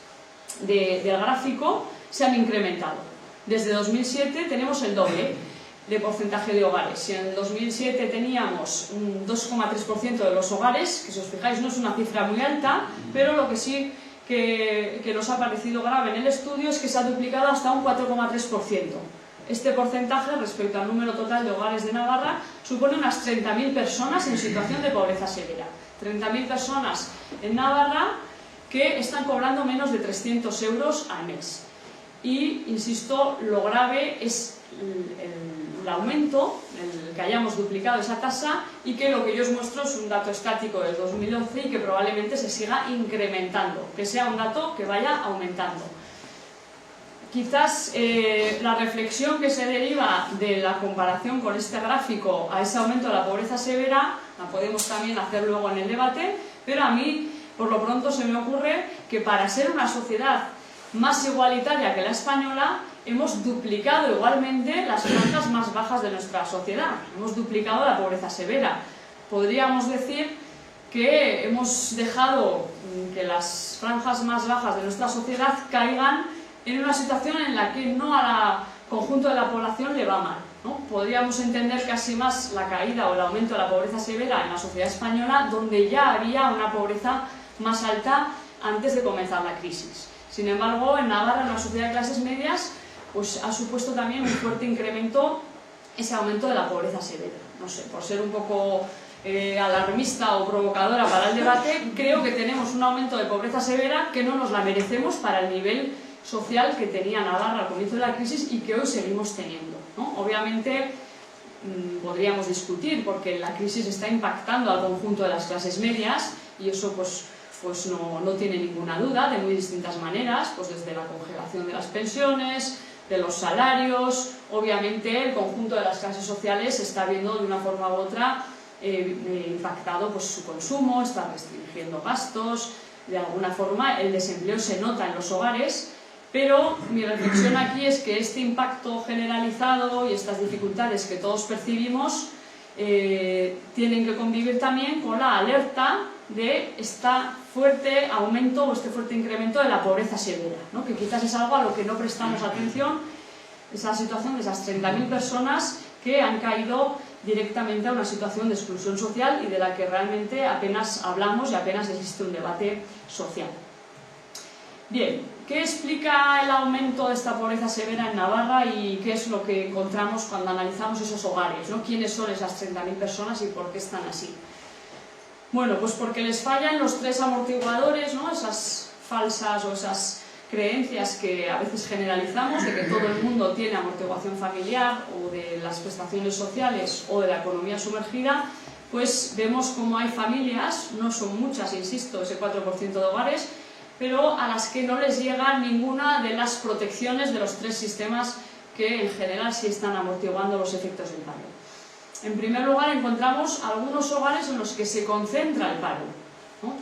del gráfico se han incrementado. Desde 2007 tenemos el doble de porcentaje de hogares. Si en 2007 teníamos un 2,3% de los hogares, que si os fijáis no es una cifra muy alta, pero lo que sí que nos ha parecido grave en el estudio es que se ha duplicado hasta un 4,3%. Este porcentaje, respecto al número total de hogares de Navarra, supone unas 30.000 personas en situación de pobreza severa. 30.000 personas en Navarra que están cobrando menos de 300 euros al mes. Y, insisto, lo grave es el aumento, el que hayamos duplicado esa tasa, y que lo que yo os muestro es un dato estático del 2011 y que probablemente se siga incrementando, que sea un dato que vaya aumentando. Quizás la reflexión que se deriva de la comparación con este gráfico a ese aumento de la pobreza severa la podemos también hacer luego en el debate, pero a mí por lo pronto se me ocurre que para ser una sociedad más igualitaria que la española hemos duplicado igualmente las franjas más bajas de nuestra sociedad, hemos duplicado la pobreza severa. Podríamos decir que hemos dejado que las franjas más bajas de nuestra sociedad caigan en una situación en la que no al conjunto de la población le va mal. ¿no? Podríamos entender casi más la caída o el aumento de la pobreza severa en la sociedad española, donde ya había una pobreza más alta antes de comenzar la crisis. Sin embargo, en Navarra, en la sociedad de clases medias, pues ha supuesto también un fuerte incremento ese aumento de la pobreza severa. No sé, por ser un poco alarmista o provocadora para el debate, creo que tenemos un aumento de pobreza severa que no nos la merecemos para el nivel social que tenía Navarra al comienzo de la crisis y que hoy seguimos teniendo, ¿no? Obviamente podríamos discutir porque la crisis está impactando al conjunto de las clases medias y eso pues no tiene ninguna duda, de muy distintas maneras, pues desde la congelación de las pensiones, de los salarios. Obviamente el conjunto de las clases sociales está viendo de una forma u otra impactado pues su consumo, está restringiendo gastos, de alguna forma el desempleo se nota en los hogares, pero mi reflexión aquí es que este impacto generalizado y estas dificultades que todos percibimos tienen que convivir también con la alerta de este fuerte aumento o este fuerte incremento de la pobreza severa, ¿no? Que quizás es algo a lo que no prestamos atención, esa situación de esas 30.000 personas que han caído directamente a una situación de exclusión social y de la que realmente apenas hablamos y apenas existe un debate social. Bien, ¿qué explica el aumento de esta pobreza severa en Navarra y qué es lo que encontramos cuando analizamos esos hogares, ¿no? ¿Quiénes son esas 30.000 personas y por qué están así? Bueno, pues porque les fallan los tres amortiguadores, ¿no? Esas falsas o esas creencias que a veces generalizamos de que todo el mundo tiene amortiguación familiar o de las prestaciones sociales o de la economía sumergida, pues vemos como hay familias, no son muchas, insisto, ese 4% de hogares, pero a las que no les llega ninguna de las protecciones de los tres sistemas que en general sí están amortiguando los efectos del paro. En primer lugar, encontramos algunos hogares en los que se concentra el paro, ¿no?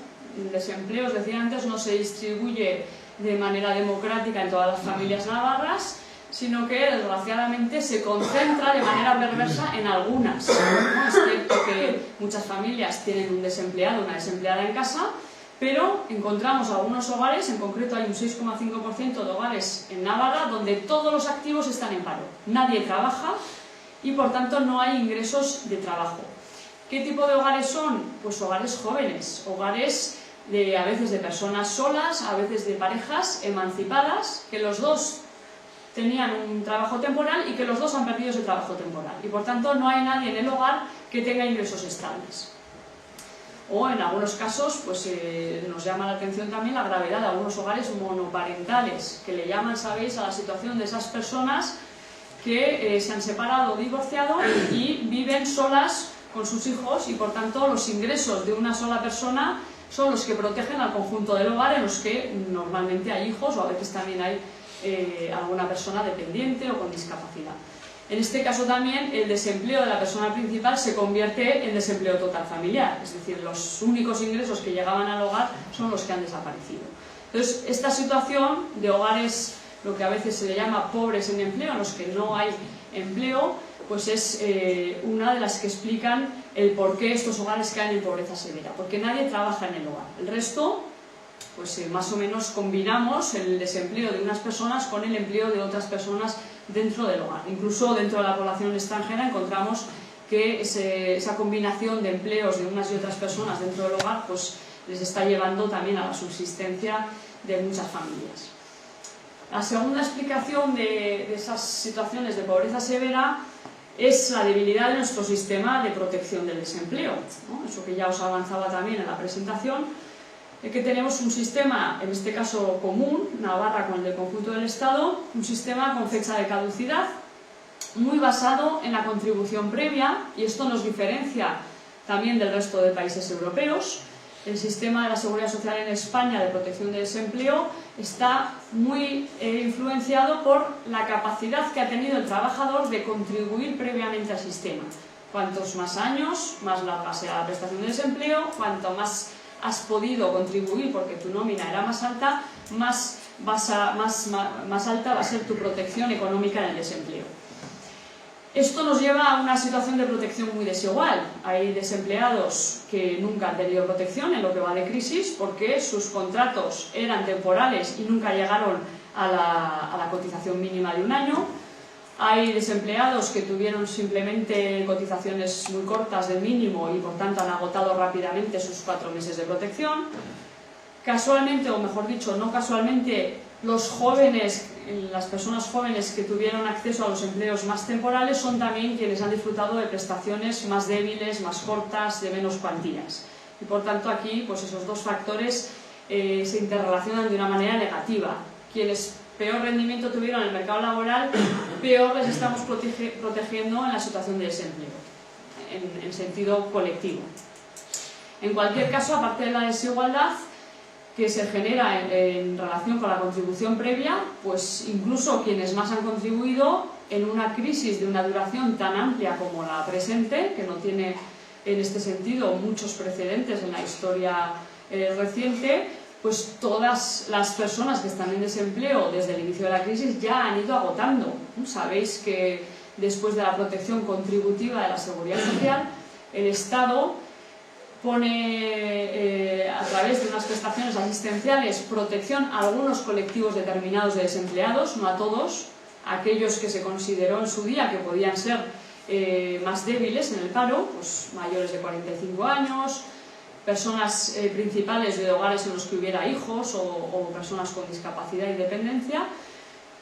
El desempleo, os decía antes, no se distribuye de manera democrática en todas las familias navarras, sino que desgraciadamente se concentra de manera perversa en algunas, ¿no? Es cierto que muchas familias tienen un desempleado, una desempleada en casa, pero encontramos algunos hogares, en concreto hay un 6,5% de hogares en Navarra, donde todos los activos están en paro. Nadie trabaja y por tanto no hay ingresos de trabajo. ¿Qué tipo de hogares son? Pues hogares jóvenes, hogares a veces de personas solas, a veces de parejas emancipadas, que los dos tenían un trabajo temporal y que los dos han perdido ese trabajo temporal. Y por tanto no hay nadie en el hogar que tenga ingresos estables. O en algunos casos pues nos llama la atención también la gravedad de algunos hogares monoparentales, que le llaman, sabéis, a la situación de esas personas que se han separado o divorciado y viven solas con sus hijos y por tanto los ingresos de una sola persona son los que protegen al conjunto del hogar, en los que normalmente hay hijos o a veces también hay alguna persona dependiente o con discapacidad. En este caso también el desempleo de la persona principal se convierte en desempleo total familiar, es decir, los únicos ingresos que llegaban al hogar son los que han desaparecido. Entonces, esta situación de hogares, lo que a veces se le llama pobres en empleo, en los que no hay empleo, pues es una de las que explican el por qué estos hogares caen en pobreza severa, porque nadie trabaja en el hogar. El resto, pues más o menos combinamos el desempleo de unas personas con el empleo de otras personas dentro del hogar. Incluso dentro de la población extranjera encontramos que esa combinación de empleos de unas y otras personas dentro del hogar pues les está llevando también a la subsistencia de muchas familias. La segunda explicación de esas situaciones de pobreza severa es la debilidad de nuestro sistema de protección del desempleo, ¿no? Eso que ya os avanzaba también en la presentación, que tenemos un sistema, en este caso común, Navarra con el del conjunto del Estado, un sistema con fecha de caducidad, muy basado en la contribución previa, y esto nos diferencia también del resto de países europeos. El sistema de la Seguridad Social en España de protección de desempleo está muy influenciado por la capacidad que ha tenido el trabajador de contribuir previamente al sistema. Cuantos más años, más larga sea la prestación de desempleo, cuanto más has podido contribuir porque tu nómina era más alta, más alta va a ser tu protección económica en el desempleo. Esto nos lleva a una situación de protección muy desigual. Hay desempleados que nunca han tenido protección en lo que va de crisis porque sus contratos eran temporales y nunca llegaron a la cotización mínima de un año. Hay desempleados que tuvieron simplemente cotizaciones muy cortas de mínimo y por tanto han agotado rápidamente sus 4 meses de protección. Casualmente, o mejor dicho, no casualmente, los jóvenes, las personas jóvenes que tuvieron acceso a los empleos más temporales son también quienes han disfrutado de prestaciones más débiles, más cortas, de menos cuantías. Y por tanto aquí pues esos dos factores se interrelacionan de una manera negativa. Quienes peor rendimiento tuvieron en el mercado laboral, peor les estamos protegiendo en la situación de desempleo, en sentido colectivo. En cualquier caso, aparte de la desigualdad que se genera en relación con la contribución previa, pues incluso quienes más han contribuido en una crisis de una duración tan amplia como la presente, que no tiene en este sentido muchos precedentes en la historia reciente, pues todas las personas que están en desempleo desde el inicio de la crisis ya han ido agotando. Sabéis que después de la protección contributiva de la Seguridad Social, el Estado pone a través de unas prestaciones asistenciales protección a algunos colectivos determinados de desempleados, no a todos, aquellos que se consideró en su día que podían ser más débiles en el paro, pues mayores de 45 años, personas principales de hogares en los que hubiera hijos o personas con discapacidad y dependencia,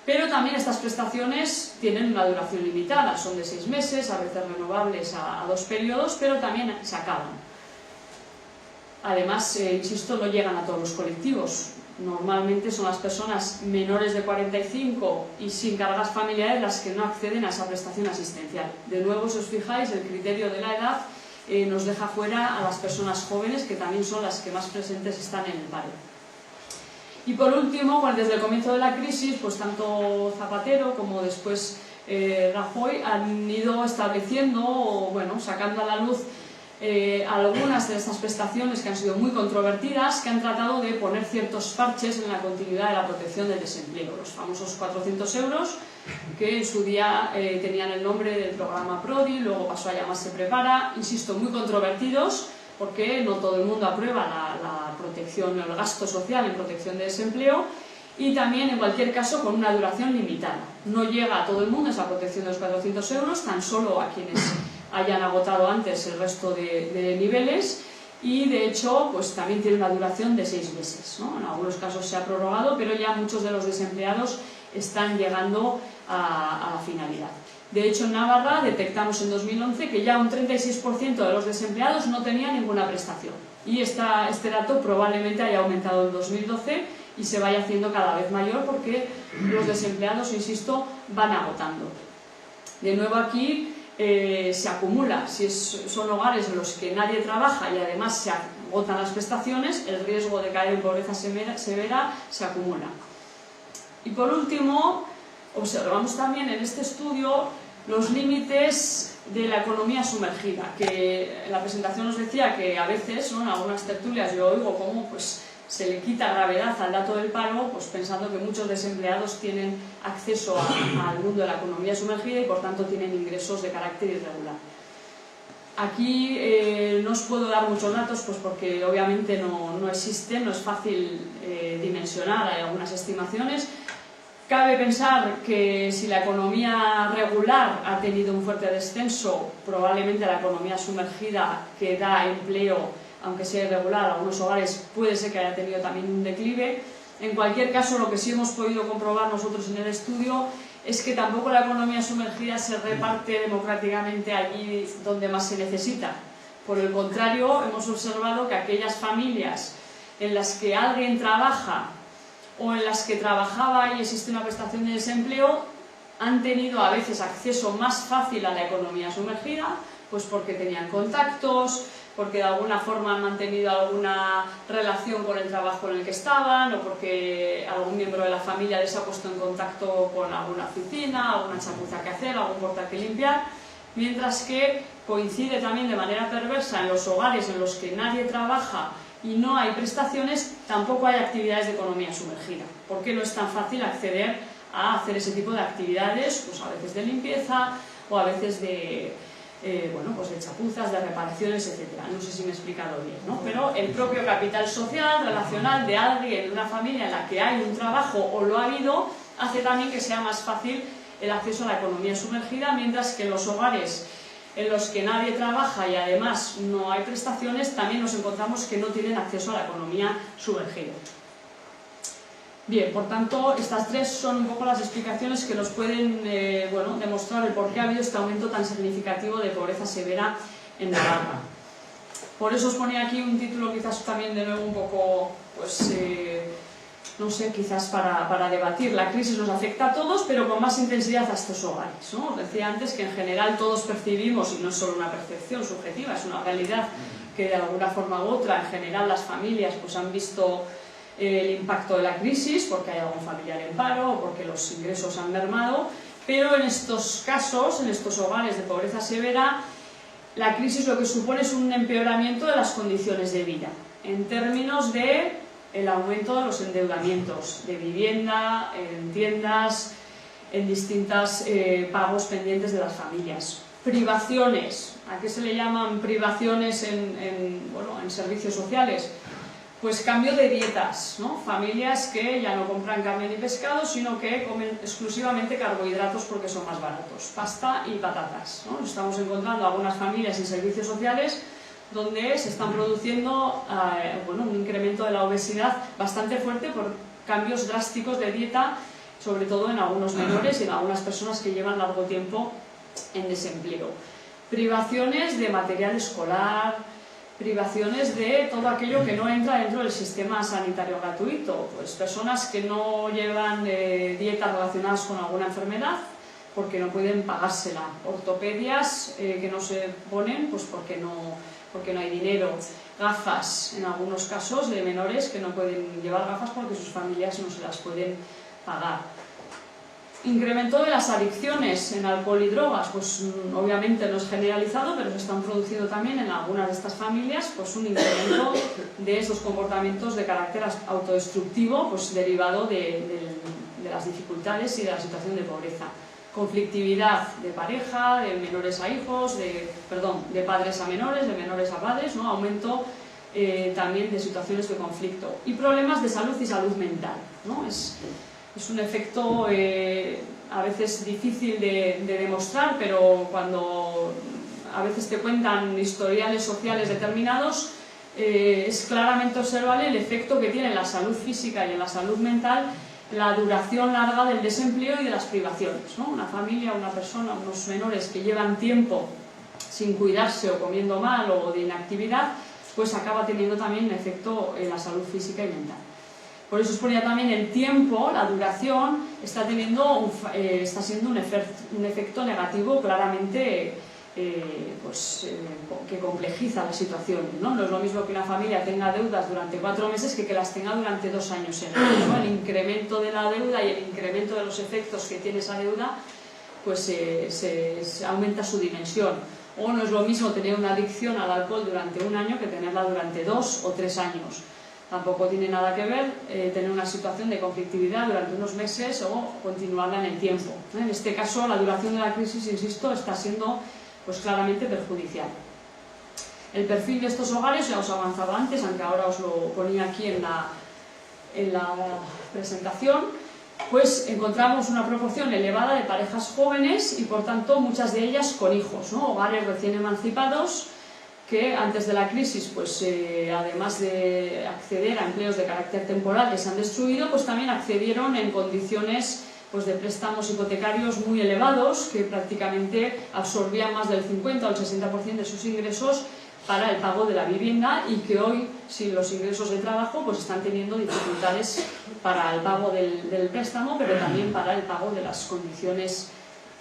pero también estas prestaciones tienen una duración limitada, son de 6 meses, a veces renovables a 2 periodos, pero también se acaban. Además, insisto, no llegan a todos los colectivos. Normalmente son las personas menores de 45 y sin cargas familiares las que no acceden a esa prestación asistencial. De nuevo, si os fijáis, el criterio de la edad nos deja fuera a las personas jóvenes, que también son las que más presentes están en el paro. Y por último, pues desde el comienzo de la crisis, pues tanto Zapatero como después Rajoy han ido estableciendo, bueno, sacando a la luz algunas de estas prestaciones que han sido muy controvertidas, que han tratado de poner ciertos parches en la continuidad de la protección del desempleo. Los famosos 400 euros, que en su día tenían el nombre del programa PRODI, luego pasó a llamarse Prepara, insisto, muy controvertidos, porque no todo el mundo aprueba la protección, el gasto social en protección de desempleo, y también, en cualquier caso, con una duración limitada. No llega a todo el mundo esa protección de los 400 euros, tan solo a quienes hayan agotado antes el resto de niveles, y de hecho pues también tiene una duración de 6 meses, ¿no? En algunos casos se ha prorrogado, pero ya muchos de los desempleados están llegando a la finalidad. De hecho, en Navarra detectamos en 2011 que ya un 36% de los desempleados no tenía ninguna prestación, y este dato probablemente haya aumentado en 2012 y se vaya haciendo cada vez mayor, porque los desempleados, insisto, van agotando. De nuevo aquí se acumula, si son hogares en los que nadie trabaja y además se agotan las prestaciones, el riesgo de caer en pobreza severa se acumula. Y por último, observamos también en este estudio los límites de la economía sumergida, que en la presentación nos decía que a veces, ¿no?, en algunas tertulias yo oigo cómo pues se le quita gravedad al dato del paro, pues pensando que muchos desempleados tienen acceso al mundo de la economía sumergida y por tanto tienen ingresos de carácter irregular. Aquí no os puedo dar muchos datos, pues porque obviamente no existen, no es fácil dimensionar, hay algunas estimaciones. Cabe pensar que si la economía regular ha tenido un fuerte descenso, probablemente la economía sumergida, que da empleo aunque sea irregular, algunos hogares puede ser que haya tenido también un declive. En cualquier caso, lo que sí hemos podido comprobar nosotros en el estudio es que tampoco la economía sumergida se reparte democráticamente allí donde más se necesita. Por el contrario, hemos observado que aquellas familias en las que alguien trabaja o en las que trabajaba y existe una prestación de desempleo han tenido a veces acceso más fácil a la economía sumergida, pues porque tenían contactos, porque de alguna forma han mantenido alguna relación con el trabajo en el que estaban, o porque algún miembro de la familia les ha puesto en contacto con alguna oficina, alguna chapuza que hacer, algún portal que limpiar, mientras que coincide también de manera perversa en los hogares en los que nadie trabaja y no hay prestaciones, tampoco hay actividades de economía sumergida, porque no es tan fácil acceder a hacer ese tipo de actividades, pues a veces de limpieza o a veces de pues de chapuzas, de reparaciones, etc. No sé si me he explicado bien, ¿no? Pero el propio capital social, relacional de alguien, de una familia en la que hay un trabajo o lo ha habido, hace también que sea más fácil el acceso a la economía sumergida, mientras que en los hogares en los que nadie trabaja y además no hay prestaciones, también nos encontramos que no tienen acceso a la economía sumergida. Bien, por tanto, estas tres son un poco las explicaciones que nos pueden demostrar el por qué ha habido este aumento tan significativo de pobreza severa en Navarra. Por eso os ponía aquí un título quizás también de nuevo un poco, no sé, quizás para debatir. La crisis nos afecta a todos, pero con más intensidad a estos hogares, ¿no? Os decía antes que en general todos percibimos, y no es solo una percepción subjetiva, es una realidad que de alguna forma u otra, en general las familias pues han visto el impacto de la crisis, porque hay algún familiar en paro o porque los ingresos han mermado, pero en estos casos, en estos hogares de pobreza severa, la crisis lo que supone es un empeoramiento de las condiciones de vida, en términos de el aumento de los endeudamientos de vivienda, en tiendas, en distintos pagos pendientes de las familias. Privaciones, ¿a qué se le llaman privaciones en servicios sociales? Pues cambio de dietas, ¿no? Familias que ya no compran carne ni pescado, sino que comen exclusivamente carbohidratos porque son más baratos, pasta y patatas, ¿no? Estamos encontrando algunas familias en servicios sociales donde se están produciendo un incremento de la obesidad bastante fuerte por cambios drásticos de dieta, sobre todo en algunos menores y en algunas personas que llevan largo tiempo en desempleo. Privaciones de material escolar, privaciones de todo aquello que no entra dentro del sistema sanitario gratuito, pues personas que no llevan dietas relacionadas con alguna enfermedad porque no pueden pagársela, ortopedias que no se ponen pues porque no hay dinero, gafas en algunos casos de menores que no pueden llevar gafas porque sus familias no se las pueden pagar. Incremento de las adicciones en alcohol y drogas, pues obviamente no es generalizado, pero se están produciendo también en algunas de estas familias pues un incremento de estos comportamientos de carácter autodestructivo pues derivado de las dificultades y de la situación de pobreza. Conflictividad de pareja, de menores a hijos, de padres a menores, de menores a padres, ¿no? Aumento también de situaciones de conflicto. Y problemas de salud y salud mental, ¿no? Es un efecto a veces difícil de demostrar, pero cuando a veces te cuentan historiales sociales determinados, es claramente observable el efecto que tiene en la salud física y en la salud mental la duración larga del desempleo y de las privaciones, ¿no? Una familia, una persona, unos menores que llevan tiempo sin cuidarse o comiendo mal o de inactividad, pues acaba teniendo también un efecto en la salud física y mental. Por eso os ponía también el tiempo, la duración, está siendo un efecto negativo claramente que complejiza la situación, ¿no? No es lo mismo que una familia tenga deudas durante 4 meses que las tenga durante 2 años seguidos, ¿no? El incremento de la deuda y el incremento de los efectos que tiene esa deuda pues se aumenta su dimensión. O no es lo mismo tener una adicción al alcohol durante 1 año que tenerla durante 2 o 3 años. Tampoco tiene nada que ver tener una situación de conflictividad durante unos meses o continuarla en el tiempo. En este caso, la duración de la crisis, insisto, está siendo pues claramente perjudicial. El perfil de estos hogares ya os he avanzado antes, aunque ahora os lo ponía aquí en la presentación, pues encontramos una proporción elevada de parejas jóvenes y por tanto muchas de ellas con hijos, ¿no? Hogares recién emancipados que antes de la crisis, pues además de acceder a empleos de carácter temporal que se han destruido, pues también accedieron en condiciones pues, de préstamos hipotecarios muy elevados que prácticamente absorbían más del 50 o el 60% de sus ingresos para el pago de la vivienda y que hoy, sin los ingresos de trabajo, pues están teniendo dificultades para el pago del préstamo, pero también para el pago de las condiciones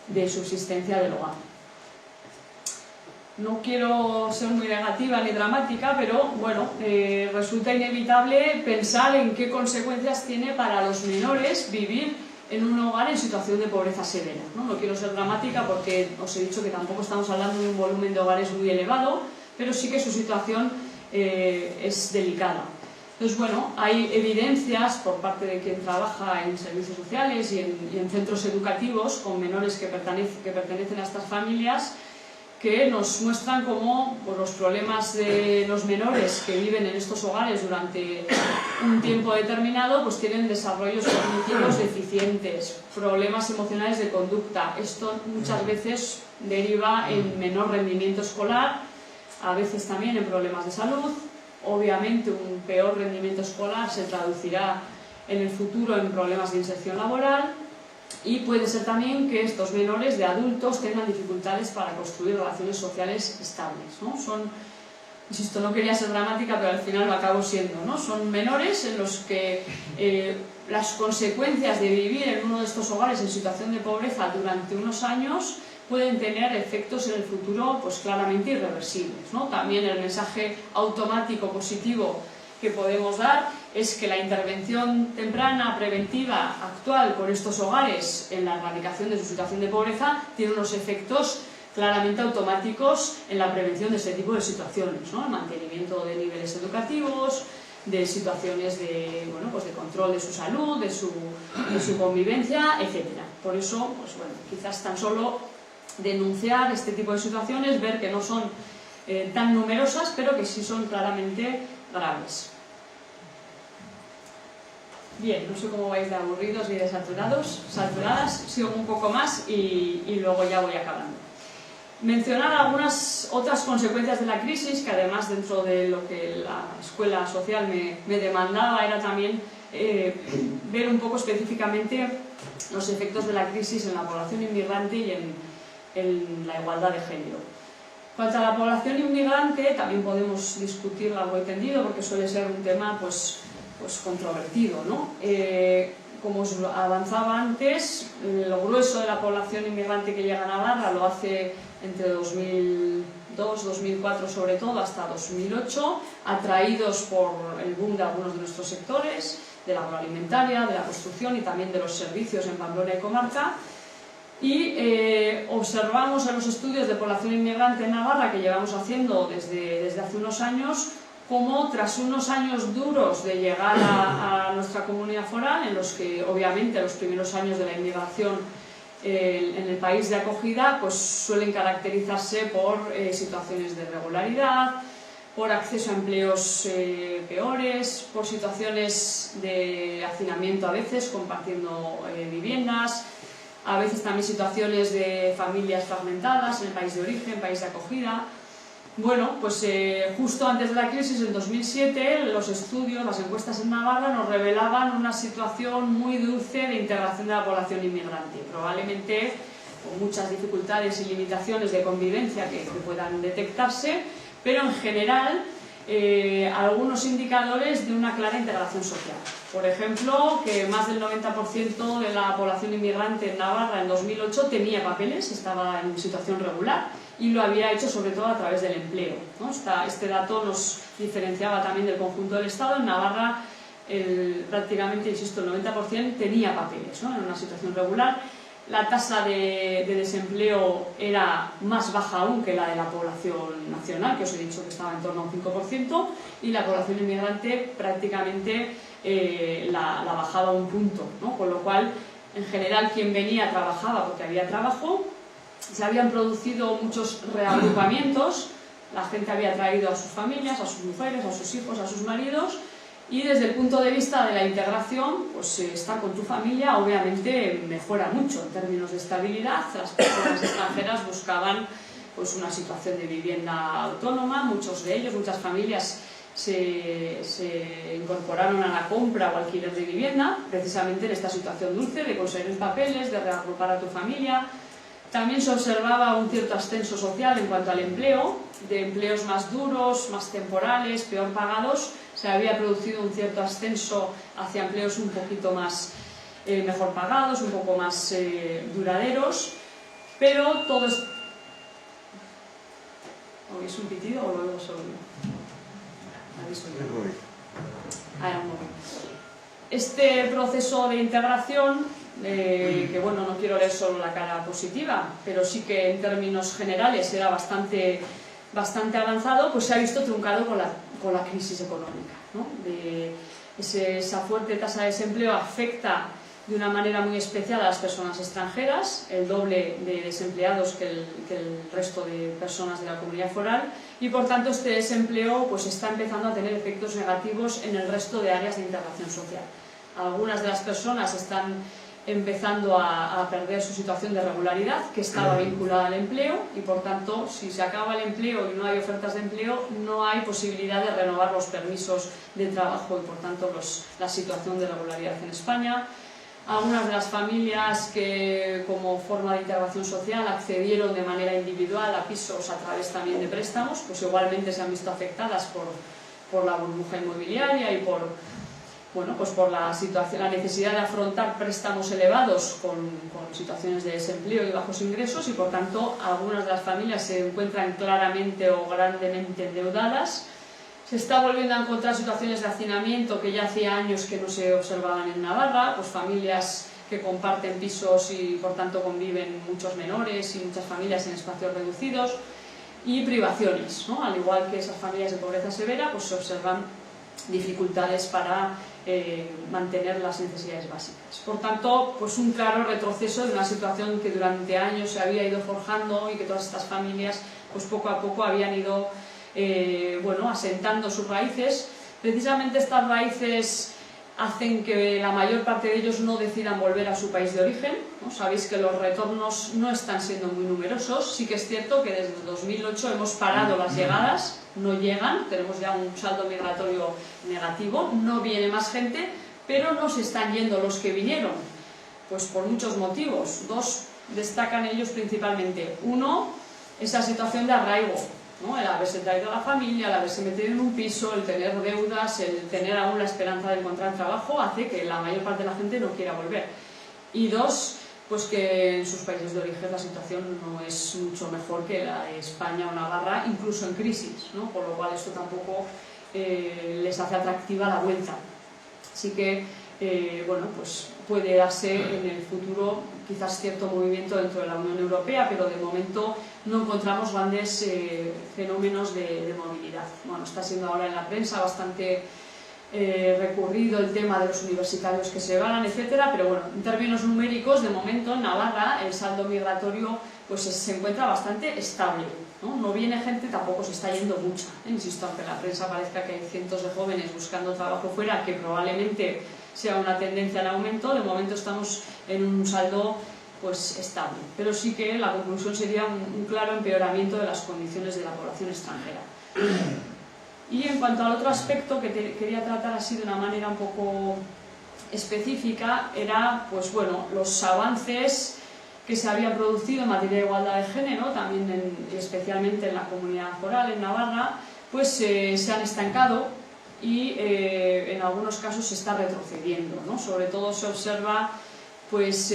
de subsistencia del hogar. No quiero ser muy negativa ni dramática, pero bueno, resulta inevitable pensar en qué consecuencias tiene para los menores vivir en un hogar en situación de pobreza severa, ¿no? No quiero ser dramática porque os he dicho que tampoco estamos hablando de un volumen de hogares muy elevado, pero sí que su situación es delicada. Entonces, bueno, hay evidencias por parte de quien trabaja en servicios sociales y en centros educativos con menores que pertenecen a estas familias que nos muestran cómo los problemas de los menores que viven en estos hogares durante un tiempo determinado pues tienen desarrollos cognitivos deficientes, problemas emocionales de conducta. Esto muchas veces deriva en menor rendimiento escolar, a veces también en problemas de salud. Obviamente un peor rendimiento escolar se traducirá en el futuro en problemas de inserción laboral. Y puede ser también que estos menores de adultos tengan dificultades para construir relaciones sociales estables, ¿no? Insisto, no quería ser dramática, pero al final lo acabo siendo, ¿no? Son menores en los que las consecuencias de vivir en uno de estos hogares en situación de pobreza durante unos años pueden tener efectos en el futuro pues claramente irreversibles, ¿no? También el mensaje automático positivo que podemos dar es que la intervención temprana, preventiva, actual con estos hogares en la erradicación de su situación de pobreza tiene unos efectos claramente automáticos en la prevención de este tipo de situaciones, ¿no? El mantenimiento de niveles educativos, de situaciones de, bueno, pues de control de su salud, de su convivencia, etc. Por eso, pues bueno, quizás tan solo denunciar este tipo de situaciones, ver que no son tan numerosas, pero que sí son claramente graves. Bien, no sé cómo vais de aburridos y de saturadas, sigo un poco más y luego ya voy acabando. Mencionar algunas otras consecuencias de la crisis, que además dentro de lo que la escuela social me demandaba era también ver un poco específicamente los efectos de la crisis en la población inmigrante y en la igualdad de género. En cuanto a la población inmigrante, también podemos discutir largo y tendido porque suele ser un tema pues controvertido, ¿no? Como os avanzaba antes, lo grueso de la población inmigrante que llega a Navarra lo hace entre 2002, 2004 sobre todo, hasta 2008, atraídos por el boom de algunos de nuestros sectores, de la agroalimentaria, de la construcción y también de los servicios en Pamplona y comarca. Y observamos en los estudios de población inmigrante en Navarra que llevamos haciendo desde hace unos años, como tras unos años duros de llegar a nuestra comunidad foral, en los que obviamente los primeros años de la inmigración en el país de acogida pues suelen caracterizarse por situaciones de irregularidad, por acceso a empleos peores, por situaciones de hacinamiento a veces, compartiendo viviendas, a veces también situaciones de familias fragmentadas en el país de origen, país de acogida. Bueno, pues justo antes de la crisis, en 2007, los estudios, las encuestas en Navarra nos revelaban una situación muy dulce de integración de la población inmigrante, probablemente con muchas dificultades y limitaciones de convivencia que puedan detectarse, pero en general algunos indicadores de una clara integración social. Por ejemplo, que más del 90% de la población inmigrante en Navarra en 2008 tenía papeles, estaba en situación regular, y lo había hecho sobre todo a través del empleo, ¿no? Este dato nos diferenciaba también del conjunto del Estado. En Navarra prácticamente, insisto, el 90% tenía papeles, ¿no? En una situación regular. La tasa de desempleo era más baja aún que la de la población nacional, que os he dicho que estaba en torno a un 5%, y la población inmigrante prácticamente la bajaba un punto, ¿no? Con lo cual, en general, quien venía trabajaba porque había trabajo. Se habían producido muchos reagrupamientos, la gente había traído a sus familias, a sus mujeres, a sus hijos, a sus maridos, y desde el punto de vista de la integración, pues estar con tu familia obviamente mejora mucho en términos de estabilidad. Las personas extranjeras buscaban pues una situación de vivienda autónoma, muchos de ellos, muchas familias se incorporaron a la compra o alquiler de vivienda, precisamente en esta situación dulce de conseguir papeles, de reagrupar a tu familia. También se observaba un cierto ascenso social en cuanto al empleo, de empleos más duros, más temporales, peor pagados. Se había producido un cierto ascenso hacia empleos un poquito más mejor pagados, un poco más duraderos, pero todo es... ¿Oís un pitido o lo oigo solo yo? Un momento. Este proceso de integración, que bueno, no quiero leer solo la cara positiva, pero sí que en términos generales era bastante avanzado, pues se ha visto truncado con la crisis económica, ¿no? Esa fuerte tasa de desempleo afecta de una manera muy especial a las personas extranjeras, el doble de desempleados que el resto de personas de la comunidad foral, y por tanto este desempleo pues está empezando a tener efectos negativos en el resto de áreas de integración social. Algunas de las personas están empezando a perder su situación de regularidad, que estaba vinculada al empleo, y por tanto, si se acaba el empleo y no hay ofertas de empleo, no hay posibilidad de renovar los permisos de trabajo y por tanto la situación de regularidad en España. Algunas de las familias que como forma de integración social accedieron de manera individual a pisos a través también de préstamos, pues igualmente se han visto afectadas por la burbuja inmobiliaria y por la situación, la necesidad de afrontar préstamos elevados con situaciones de desempleo y bajos ingresos, y por tanto algunas de las familias se encuentran claramente o grandemente endeudadas. Se está volviendo a encontrar situaciones de hacinamiento que ya hacía años que no se observaban en Navarra, pues familias que comparten pisos y por tanto conviven muchos menores y muchas familias en espacios reducidos, y privaciones, ¿no? Al igual que esas familias de pobreza severa, pues se observan dificultades para mantener las necesidades básicas. Por tanto, pues un claro retroceso de una situación que durante años se había ido forjando y que todas estas familias pues poco a poco habían ido asentando sus raíces. Precisamente estas raíces hacen que la mayor parte de ellos no decidan volver a su país de origen, ¿no? Sabéis que los retornos no están siendo muy numerosos. Sí que es cierto que desde 2008 hemos parado las llegadas, no llegan, tenemos ya un saldo migratorio negativo, no viene más gente, pero no se están yendo los que vinieron, pues por muchos motivos. Dos destacan ellos principalmente. Uno, esa situación de arraigo, ¿no? El haberse traído a la familia, el haberse metido en un piso, el tener deudas, el tener aún la esperanza de encontrar trabajo, hace que la mayor parte de la gente no quiera volver. Y dos, pues que en sus países de origen la situación no es mucho mejor que la de España o Navarra, incluso en crisis, ¿no? Por lo cual esto tampoco les hace atractiva la vuelta. Así que, pues puede darse en el futuro quizás cierto movimiento dentro de la Unión Europea, pero de momento no encontramos grandes fenómenos de movilidad. Bueno, está siendo ahora en la prensa bastante recurrido el tema de los universitarios que se van, etcétera, pero bueno, en términos numéricos, de momento en Navarra el saldo migratorio pues se encuentra bastante estable, ¿no? No viene gente, tampoco se está yendo mucha, insisto, aunque en la prensa parezca que hay cientos de jóvenes buscando trabajo fuera, que probablemente sea una tendencia en aumento, de momento estamos en un saldo pues estable, pero sí que la conclusión sería un claro empeoramiento de las condiciones de la población extranjera. Y en cuanto al otro aspecto que quería tratar así de una manera un poco específica, era pues bueno, los avances que se habían producido en materia de igualdad de género, también especialmente en la comunidad foral, en Navarra, pues se han estancado y en algunos casos se está retrocediendo, ¿no? Sobre todo se observa, pues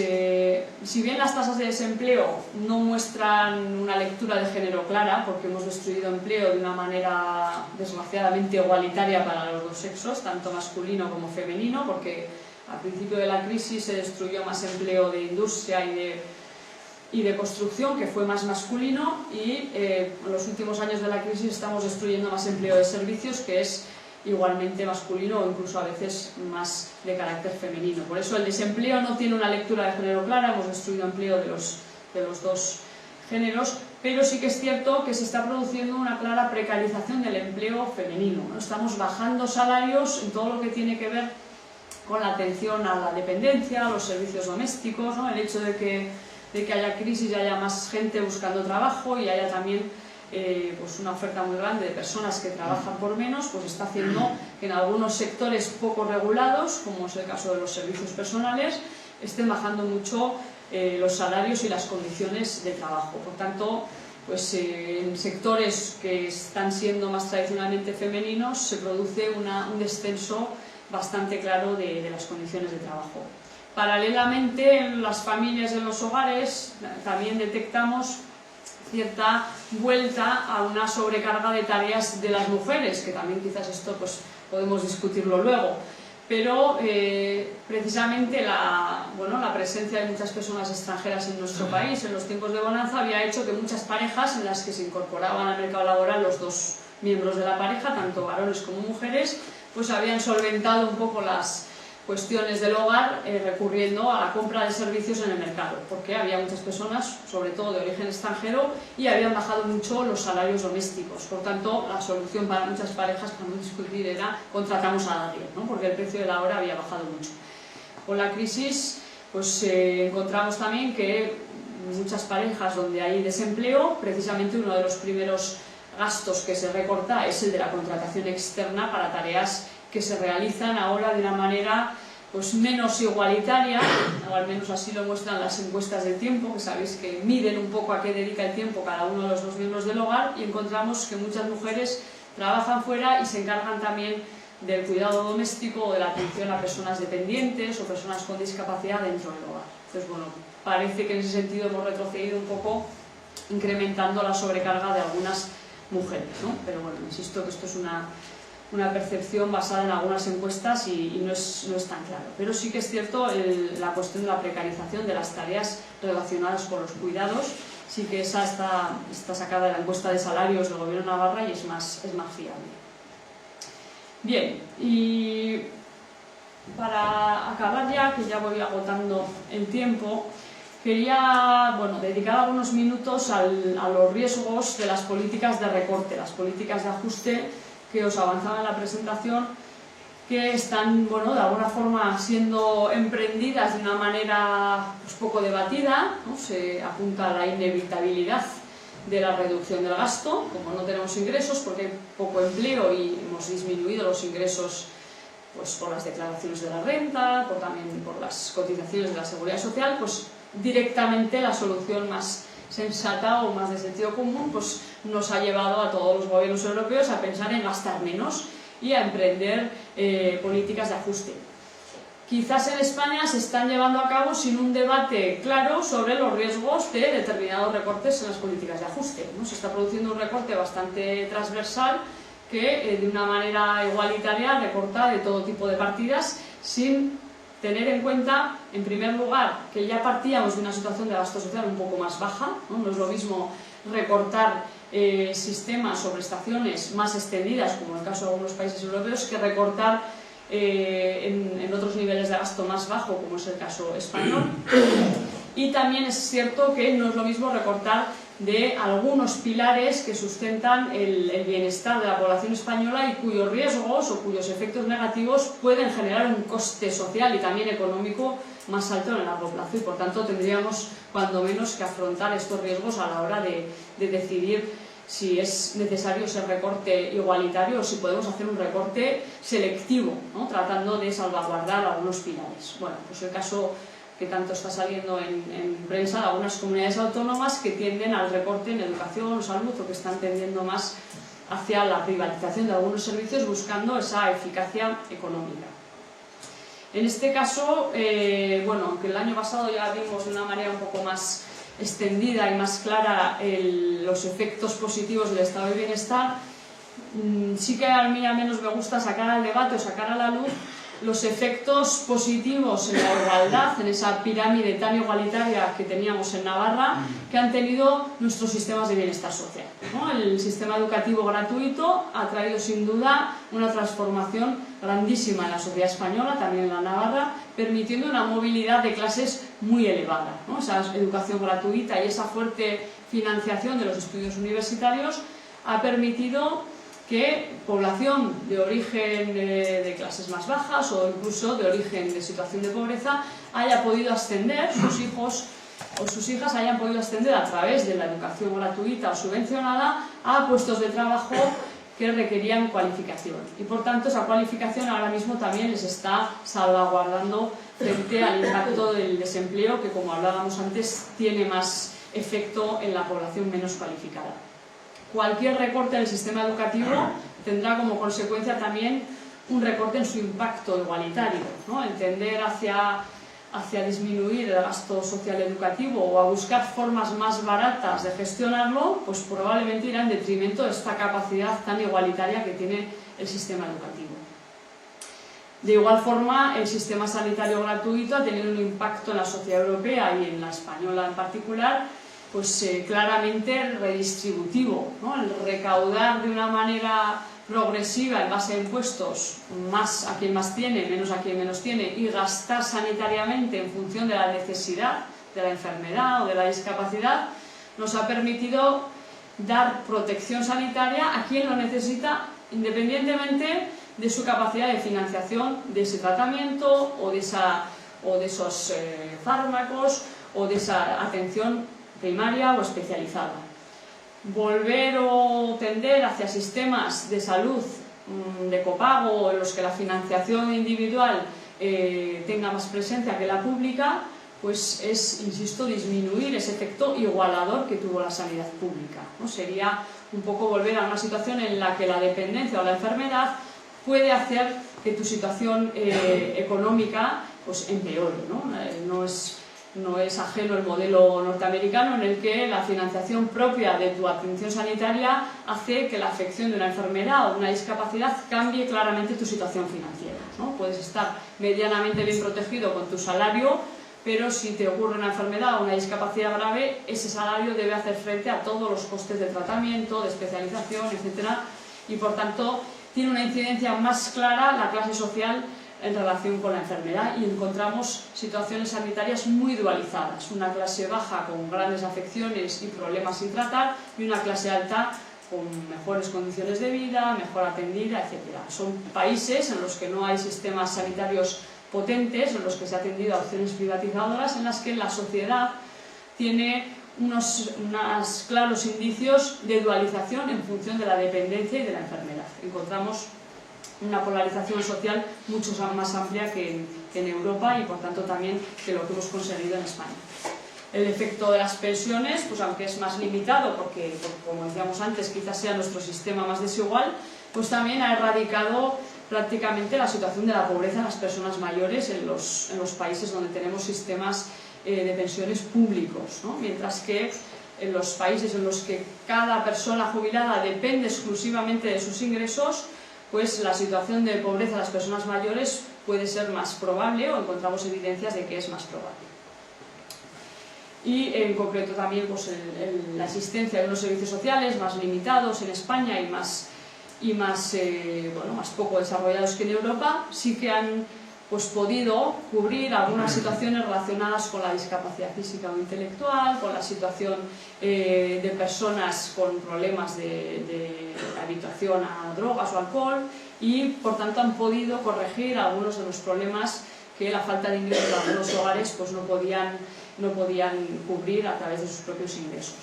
si bien las tasas de desempleo no muestran una lectura de género clara, porque hemos destruido empleo de una manera desgraciadamente igualitaria para los dos sexos, tanto masculino como femenino, porque al principio de la crisis se destruyó más empleo de industria y de construcción, que fue más masculino, y en los últimos años de la crisis estamos destruyendo más empleo de servicios, que es igualmente masculino o incluso a veces más de carácter femenino. Por eso el desempleo no tiene una lectura de género clara, hemos destruido empleo de los dos géneros, pero sí que es cierto que se está produciendo una clara precarización del empleo femenino, ¿no? Estamos bajando salarios en todo lo que tiene que ver con la atención a la dependencia, a los servicios domésticos, ¿no? El hecho de que haya crisis y haya más gente buscando trabajo y haya también pues una oferta muy grande de personas que trabajan por menos, pues está haciendo que en algunos sectores poco regulados, como es el caso de los servicios personales, estén bajando mucho los salarios y las condiciones de trabajo. Por tanto, pues en sectores que están siendo más tradicionalmente femeninos se produce un descenso bastante claro de las condiciones de trabajo. Paralelamente, en las familias, en los hogares, también detectamos cierta vuelta a una sobrecarga de tareas de las mujeres, que también quizás esto pues podemos discutirlo luego, pero precisamente la presencia de muchas personas extranjeras en nuestro país en los tiempos de bonanza había hecho que muchas parejas en las que se incorporaban al mercado laboral los dos miembros de la pareja, tanto varones como mujeres, pues habían solventado un poco las cuestiones del hogar recurriendo a la compra de servicios en el mercado, porque había muchas personas, sobre todo de origen extranjero, y habían bajado mucho los salarios domésticos. Por tanto, la solución para muchas parejas, para no discutir, era contratamos a nadie, ¿no? Porque el precio de la hora había bajado mucho. Con la crisis, pues encontramos también que muchas parejas donde hay desempleo, precisamente uno de los primeros gastos que se recorta es el de la contratación externa para tareas que se realizan ahora de una manera pues menos igualitaria, o al menos así lo muestran las encuestas del tiempo, que sabéis que miden un poco a qué dedica el tiempo cada uno de los dos miembros del hogar, y encontramos que muchas mujeres trabajan fuera y se encargan también del cuidado doméstico o de la atención a personas dependientes o personas con discapacidad dentro del hogar. Entonces, bueno, parece que en ese sentido hemos retrocedido un poco, incrementando la sobrecarga de algunas mujeres, ¿no? Pero bueno, insisto que esto es una percepción basada en algunas encuestas y no es tan claro. Pero sí que es cierto la cuestión de la precarización de las tareas relacionadas con los cuidados, sí que esa está sacada de la encuesta de salarios del Gobierno de Navarra y es más fiable. Bien, y para acabar ya, que ya voy agotando el tiempo, quería dedicar algunos minutos a los riesgos de las políticas de recorte, las políticas de ajuste que os avanzaba en la presentación, que están de alguna forma siendo emprendidas de una manera pues, poco debatida, ¿no? Se apunta a la inevitabilidad de la reducción del gasto, como no tenemos ingresos porque hay poco empleo y hemos disminuido los ingresos pues, por las declaraciones de la renta, también por las cotizaciones de la seguridad social, pues directamente la solución más sensata o más de sentido común pues nos ha llevado a todos los gobiernos europeos a pensar en gastar menos y a emprender políticas de ajuste. Quizás en España se están llevando a cabo sin un debate claro sobre los riesgos de determinados recortes en las políticas de ajuste, ¿no? Se está produciendo un recorte bastante transversal que de una manera igualitaria recorta de todo tipo de partidas sin tener en cuenta, en primer lugar, que ya partíamos de una situación de gasto social un poco más baja, ¿no? No es lo mismo recortar sistemas o prestaciones más extendidas, como en el caso de algunos países europeos, que recortar en otros niveles de gasto más bajo, como es el caso español. Y también es cierto que no es lo mismo recortar de algunos pilares que sustentan el bienestar de la población española y cuyos riesgos o cuyos efectos negativos pueden generar un coste social y también económico más alto en el largo plazo, y por tanto tendríamos cuando menos que afrontar estos riesgos a la hora de decidir si es necesario ese recorte igualitario o si podemos hacer un recorte selectivo, ¿no? Tratando de salvaguardar algunos pilares. Bueno, pues el caso que tanto está saliendo en prensa de algunas comunidades autónomas que tienden al recorte en educación, salud, o que están tendiendo más hacia la privatización de algunos servicios buscando esa eficacia económica. En este caso, aunque el año pasado ya vimos de una manera un poco más extendida y más clara los efectos positivos del estado de bienestar, sí que a mí al menos me gusta sacar al debate o sacar a la luz los efectos positivos en la igualdad, en esa pirámide tan igualitaria que teníamos en Navarra, que han tenido nuestros sistemas de bienestar social, ¿no? El sistema educativo gratuito ha traído sin duda una transformación grandísima en la sociedad española, también en la Navarra, permitiendo una movilidad de clases muy elevada, ¿no? Esa educación gratuita y esa fuerte financiación de los estudios universitarios ha permitido que población de origen de clases más bajas o incluso de origen de situación de pobreza haya podido ascender, sus hijos o sus hijas hayan podido ascender a través de la educación gratuita o subvencionada a puestos de trabajo que requerían cualificación. Y por tanto esa cualificación ahora mismo también les está salvaguardando frente al impacto del desempleo, que como hablábamos antes tiene más efecto en la población menos cualificada. Cualquier recorte en el sistema educativo tendrá como consecuencia también un recorte en su impacto igualitario, ¿no? El tender hacia disminuir el gasto social educativo o a buscar formas más baratas de gestionarlo, pues probablemente irá en detrimento de esta capacidad tan igualitaria que tiene el sistema educativo. De igual forma, el sistema sanitario gratuito ha tenido un impacto en la sociedad europea y en la española en particular, pues claramente redistributivo, ¿no? El recaudar de una manera progresiva en base a impuestos, más a quien más tiene, menos a quien menos tiene, y gastar sanitariamente en función de la necesidad, de la enfermedad o de la discapacidad, nos ha permitido dar protección sanitaria a quien lo necesita, independientemente de su capacidad de financiación de ese tratamiento o de esos fármacos o de esa atención primaria o especializada. Volver o tender hacia sistemas de salud de copago en los que la financiación individual tenga más presencia que la pública, pues es, insisto, disminuir ese efecto igualador que tuvo la sanidad pública, ¿no? Sería un poco volver a una situación en la que la dependencia o la enfermedad puede hacer que tu situación económica pues empeore, ¿no? No es ajeno el modelo norteamericano en el que la financiación propia de tu atención sanitaria hace que la afección de una enfermedad o de una discapacidad cambie claramente tu situación financiera, ¿no? Puedes estar medianamente bien protegido con tu salario, pero si te ocurre una enfermedad o una discapacidad grave, ese salario debe hacer frente a todos los costes de tratamiento, de especialización, etcétera, y por tanto tiene una incidencia más clara la clase social en relación con la enfermedad, y encontramos situaciones sanitarias muy dualizadas, una clase baja con grandes afecciones y problemas sin tratar y una clase alta con mejores condiciones de vida, mejor atendida, etc. Son países en los que no hay sistemas sanitarios potentes, en los que se ha atendido a opciones privatizadoras, en las que la sociedad tiene unos claros indicios de dualización en función de la dependencia y de la enfermedad. Encontramos una polarización social mucho más amplia que en Europa y por tanto también que lo que hemos conseguido en España. El efecto de las pensiones, pues aunque es más limitado porque como decíamos antes quizás sea nuestro sistema más desigual, pues también ha erradicado prácticamente la situación de la pobreza en las personas mayores en los países donde tenemos sistemas de pensiones públicos, ¿no? Mientras que en los países en los que cada persona jubilada depende exclusivamente de sus ingresos, pues la situación de pobreza de las personas mayores puede ser más probable, o encontramos evidencias de que es más probable. Y en concreto también pues, la existencia de unos servicios sociales más limitados en España y más poco desarrollados que en Europa, sí que han pues, podido cubrir algunas situaciones relacionadas con la discapacidad física o intelectual, con la situación de personas con problemas de habituación a drogas o alcohol, y por tanto han podido corregir algunos de los problemas que la falta de ingresos de algunos hogares pues, no podían cubrir a través de sus propios ingresos.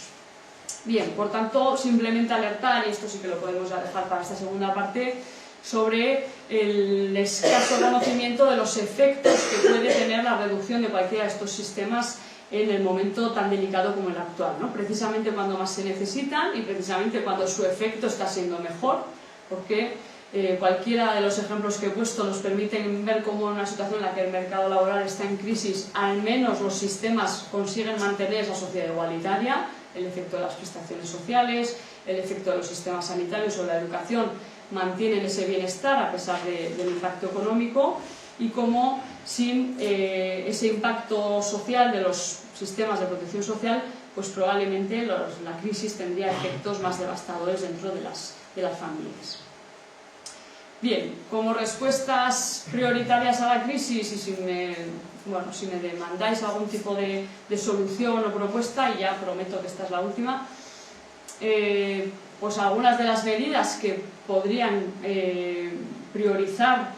Bien, por tanto, simplemente alertar, y esto sí que lo podemos dejar para esta segunda parte, sobre el escaso conocimiento de los efectos que puede tener la reducción de cualquiera de estos sistemas en el momento tan delicado como el actual, ¿no? Precisamente cuando más se necesitan y precisamente cuando su efecto está siendo mejor, porque cualquiera de los ejemplos que he puesto nos permiten ver cómo en una situación en la que el mercado laboral está en crisis, al menos los sistemas consiguen mantener esa sociedad igualitaria, el efecto de las prestaciones sociales, el efecto de los sistemas sanitarios o de la educación mantienen ese bienestar a pesar del impacto económico, y cómo sin ese impacto social de los sistemas de protección social, pues probablemente la crisis tendría efectos más devastadores dentro de las familias. Bien, como respuestas prioritarias a la crisis, y si me demandáis algún tipo de solución o propuesta, y ya prometo que esta es la última, pues algunas de las medidas que podrían priorizar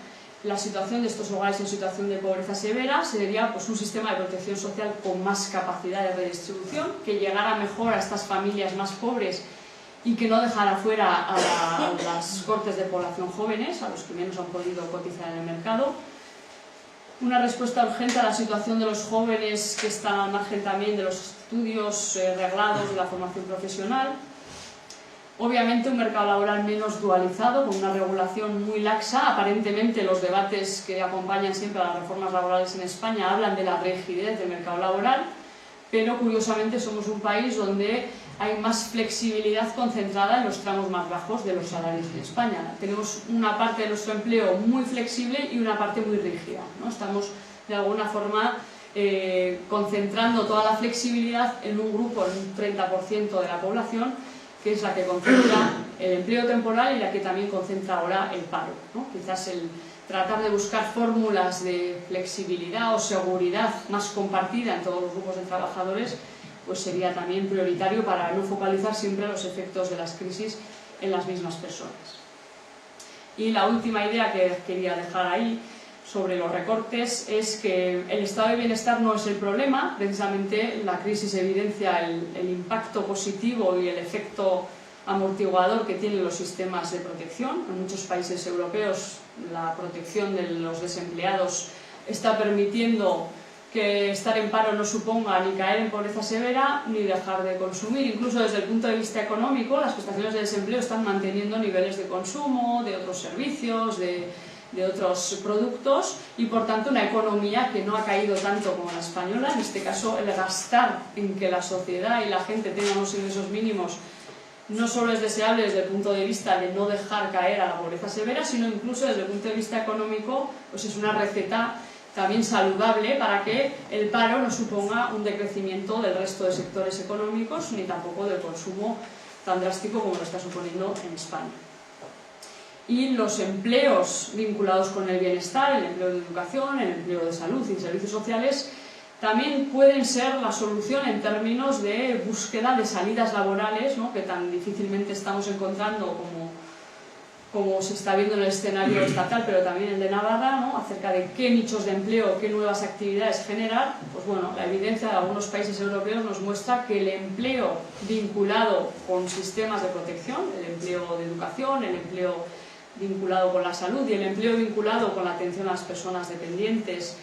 la situación de estos hogares en situación de pobreza severa sería pues, un sistema de protección social con más capacidad de redistribución, que llegara mejor a estas familias más pobres y que no dejara fuera a las cortes de población jóvenes, a los que menos han podido cotizar en el mercado. Una respuesta urgente a la situación de los jóvenes que están al margen también de los estudios reglados de la formación profesional. Obviamente un mercado laboral menos dualizado, con una regulación muy laxa. Aparentemente los debates que acompañan siempre a las reformas laborales en España hablan de la rigidez del mercado laboral, pero curiosamente somos un país donde hay más flexibilidad concentrada en los tramos más bajos de los salarios en España. Tenemos una parte de nuestro empleo muy flexible y una parte muy rígida, ¿no? Estamos de alguna forma concentrando toda la flexibilidad en un grupo, en un 30% de la población, que es la que concentra el empleo temporal y la que también concentra ahora el paro, ¿no? Quizás el tratar de buscar fórmulas de flexibilidad o seguridad más compartida en todos los grupos de trabajadores, pues sería también prioritario para no focalizar siempre los efectos de las crisis en las mismas personas. Y la última idea que quería dejar ahí sobre los recortes es que el estado de bienestar no es el problema, precisamente la crisis evidencia el impacto positivo y el efecto amortiguador que tienen los sistemas de protección. En muchos países europeos la protección de los desempleados está permitiendo que estar en paro no suponga ni caer en pobreza severa ni dejar de consumir. Incluso desde el punto de vista económico, las prestaciones de desempleo están manteniendo niveles de consumo, de otros servicios, de otros productos, y por tanto una economía que no ha caído tanto como la española. En este caso, el gastar en que la sociedad y la gente tengan unos ingresos mínimos no solo es deseable desde el punto de vista de no dejar caer a la pobreza severa, sino incluso desde el punto de vista económico, pues es una receta también saludable para que el paro no suponga un decrecimiento del resto de sectores económicos ni tampoco del consumo tan drástico como lo está suponiendo en España. Y los empleos vinculados con el bienestar, el empleo de educación, el empleo de salud y servicios sociales, también pueden ser la solución en términos de búsqueda de salidas laborales, ¿no?, que tan difícilmente estamos encontrando como se está viendo en el escenario estatal, pero también el de Navarra, ¿no?, acerca de qué nichos de empleo, qué nuevas actividades generar. Pues bueno, la evidencia de algunos países europeos nos muestra que el empleo vinculado con sistemas de protección, el empleo de educación, el empleo vinculado con la salud y el empleo vinculado con la atención a las personas dependientes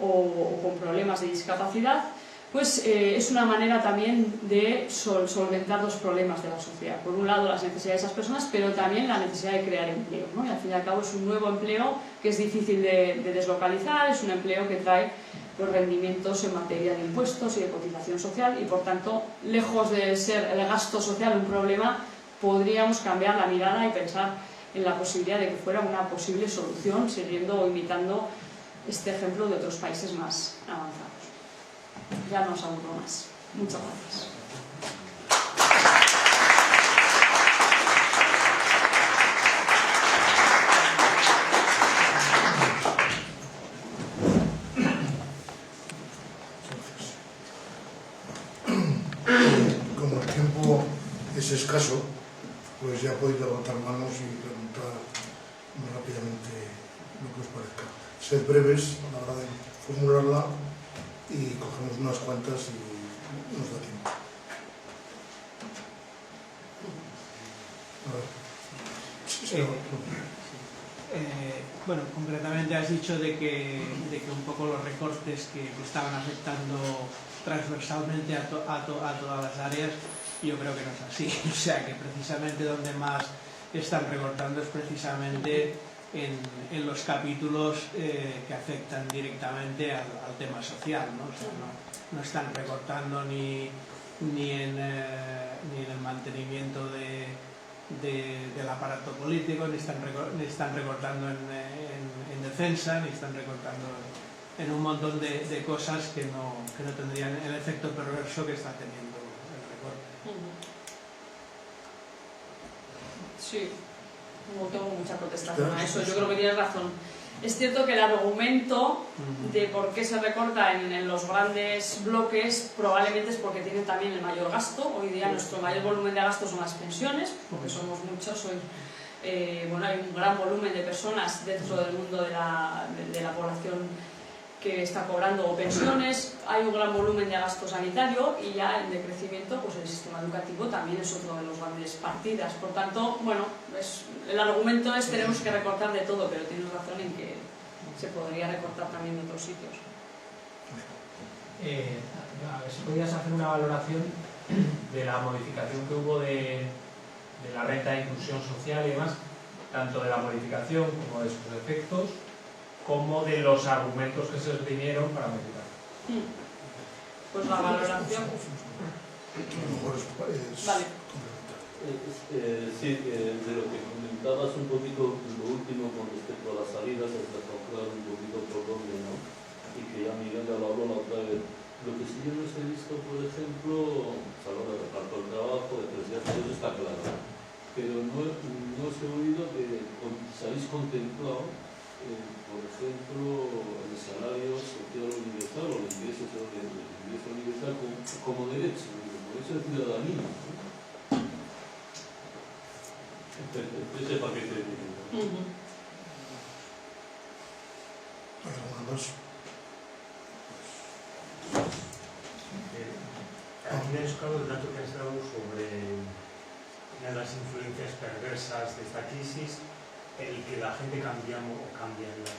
o con problemas de discapacidad, pues es una manera también de solventar dos problemas de la sociedad. Por un lado, las necesidades de esas personas, pero también la necesidad de crear empleo, ¿no? Y al fin y al cabo es un nuevo empleo que es difícil de deslocalizar, es un empleo que trae los rendimientos en materia de impuestos y de cotización social, y por tanto, lejos de ser el gasto social un problema, podríamos cambiar la mirada y pensar en la posibilidad de que fuera una posible solución, siguiendo o imitando este ejemplo de otros países más avanzados. Ya no os aburro más. Muchas gracias. Como el tiempo es escaso, pues ya podéis levantar manos y preguntar muy rápidamente lo que os parezca. Sed breves a la hora de formularla y cogemos unas cuantas y nos da tiempo. Bueno, concretamente has dicho de que un poco los recortes que estaban afectando transversalmente a todas las áreas, yo creo que no es así. O sea, que precisamente donde más están recortando es precisamente en los capítulos que afectan directamente al tema social, ¿no? O sea, no están recortando ni en el mantenimiento del aparato político, ni están recortando en defensa, ni están recortando en un montón de cosas que no tendrían el efecto perverso que está teniendo el recorte. Sí, no tengo mucha protestación a eso, yo creo que tienes razón. Es cierto que el argumento de por qué se recorta en los grandes bloques probablemente es porque tienen también el mayor gasto. Hoy día nuestro mayor volumen de gasto son las pensiones, porque somos muchos. Hay un gran volumen de personas dentro del mundo de la población que está cobrando pensiones, hay un gran volumen de gasto sanitario y ya en decrecimiento pues el sistema educativo también es otro de los grandes partidas. Por tanto, bueno, el argumento es tenemos que recortar de todo, pero tienes razón en que se podría recortar también de otros sitios. A ver si podías hacer una valoración de la modificación que hubo de la renta de inclusión social y demás, tanto de la modificación como de sus efectos, como de los argumentos que se esgrimieron para modificar. Pues la valoración. Vale. Sí, de lo que comentabas un poquito, lo último con respecto a las salidas, hasta calcular un poquito por dónde, ¿no? Y que ya Miguel lo habló la otra vez. Lo que sí yo no he visto, por ejemplo, a la hora de reparto del trabajo, de 3 días, eso está claro. por ejemplo, el salario social universal o el ingreso universal como derecho, como derecho de ciudadanía, ¿no? Ese paquete de ¿Alguna más? A mí me ha chocado el dato que has dado sobre una de las influencias perversas de esta crisis, el que la gente cambia las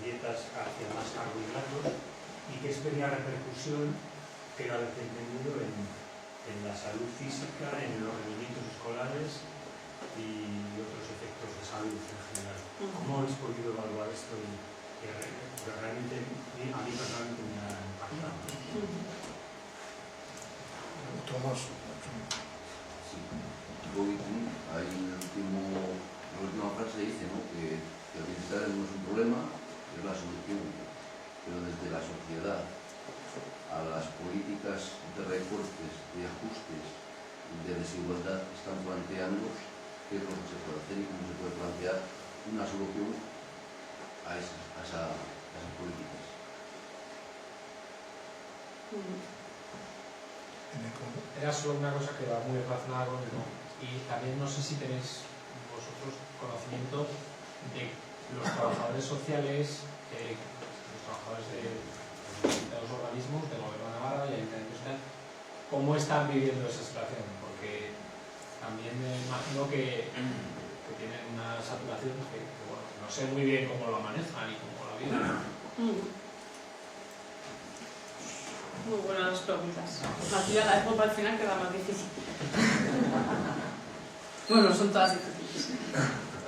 dietas hacia más carbohidratos y que esto tenía repercusión, que era entendido en la salud física, en los rendimientos escolares y otros efectos de salud en general. ¿Cómo habéis podido evaluar esto? Porque realmente a mí personalmente me ha impactado. Tomás. Sí, hay la última frase dice, ¿no?, que el bienestar no es un problema, es la solución, pero desde la sociedad a las políticas de recortes, de ajustes, de desigualdad que están planteando, qué es lo que se puede hacer y cómo se puede plantear una solución a esas políticas. Era solo una cosa que va muy relacionada con esto, y también no sé si tenéis vosotros conocimiento de los trabajadores sociales, los trabajadores de los organismos del Gobierno de Navarra y ayuntamientos, cómo están viviendo esa situación, porque también me imagino que tienen una saturación que bueno, no sé muy bien cómo lo manejan y cómo la viven. Muy buenas las preguntas. La tuya la dejo para el final, que era más difícil. Bueno, son todas difíciles.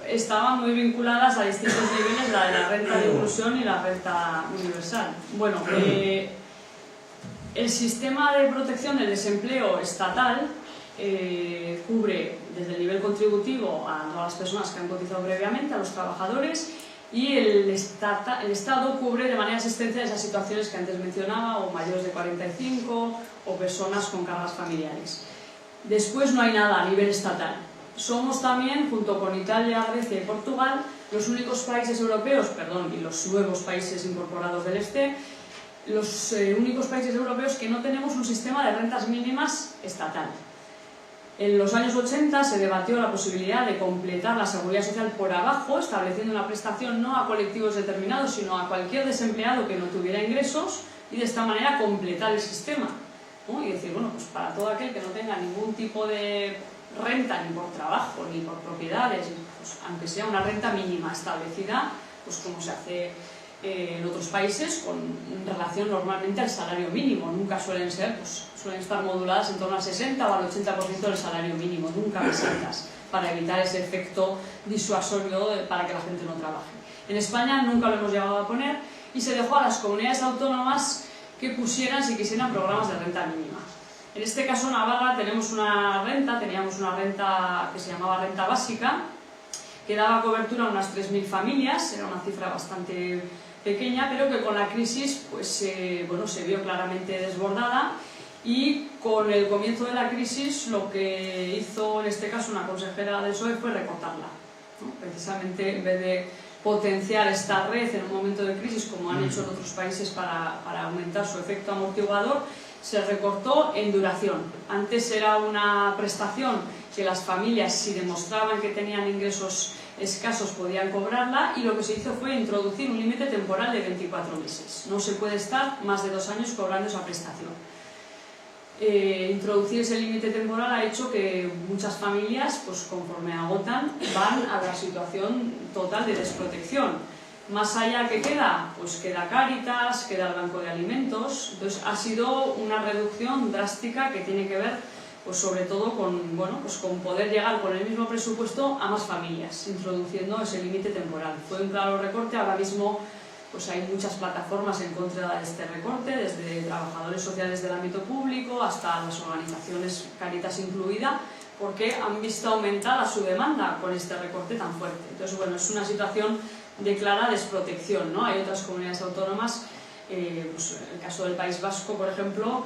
Estaban muy vinculadas a distintos niveles, la de la renta de inclusión y la renta universal. Bueno, el sistema de protección del desempleo estatal cubre desde el nivel contributivo a todas las personas que han cotizado previamente, a los trabajadores, y el Estado cubre de manera asistencial esas situaciones que antes mencionaba, o mayores de 45, o personas con cargas familiares. Después no hay nada a nivel estatal. Somos también, junto con Italia, Grecia y Portugal, los únicos países europeos, y los nuevos países incorporados del Este, los únicos países europeos que no tenemos un sistema de rentas mínimas estatal. En los años 80 se debatió la posibilidad de completar la seguridad social por abajo, estableciendo una prestación no a colectivos determinados, sino a cualquier desempleado que no tuviera ingresos, y de esta manera completar el sistema, ¿no? Y decir, bueno, pues para todo aquel que no tenga ningún tipo de renta, ni por trabajo, ni por propiedades, pues, aunque sea una renta mínima establecida, pues como se hace en otros países, en relación normalmente al salario mínimo. Nunca suelen ser, pues suelen estar moduladas en torno al 60 o al 80% del salario mínimo, nunca pesetas, para evitar ese efecto disuasorio para que la gente no trabaje. En España nunca lo hemos llegado a poner, y se dejó a las comunidades autónomas que pusieran, si quisieran, programas de renta mínima. En este caso, en Navarra teníamos una renta que se llamaba renta básica, que daba cobertura a unas 3.000 familias, era una cifra bastante pequeña, pero que con la crisis pues, se vio claramente desbordada, y con el comienzo de la crisis lo que hizo en este caso una consejera del PSOE fue recortarla, ¿no? Precisamente, en vez de potenciar esta red en un momento de crisis, como han hecho en otros países para aumentar su efecto amortiguador, se recortó en duración. Antes era una prestación que las familias, si demostraban que tenían ingresos escasos, podían cobrarla, y lo que se hizo fue introducir un límite temporal de 24 meses. No se puede estar más de 2 años cobrando esa prestación. Introducir ese límite temporal ha hecho que muchas familias, pues conforme agotan, van a la situación total de desprotección. Más allá, ¿qué queda? Pues queda Cáritas, queda el Banco de Alimentos. Entonces ha sido una reducción drástica que tiene que ver, pues sobre todo con, con poder llegar con el mismo presupuesto a más familias, introduciendo ese límite temporal. Fue un claro recorte. Ahora mismo pues hay muchas plataformas en contra de este recorte, desde trabajadores sociales del ámbito público hasta las organizaciones, Cáritas incluida, porque han visto aumentada su demanda con este recorte tan fuerte. Entonces, bueno, es una situación de clara desprotección, ¿no? Hay otras comunidades autónomas, pues el caso del País Vasco, por ejemplo,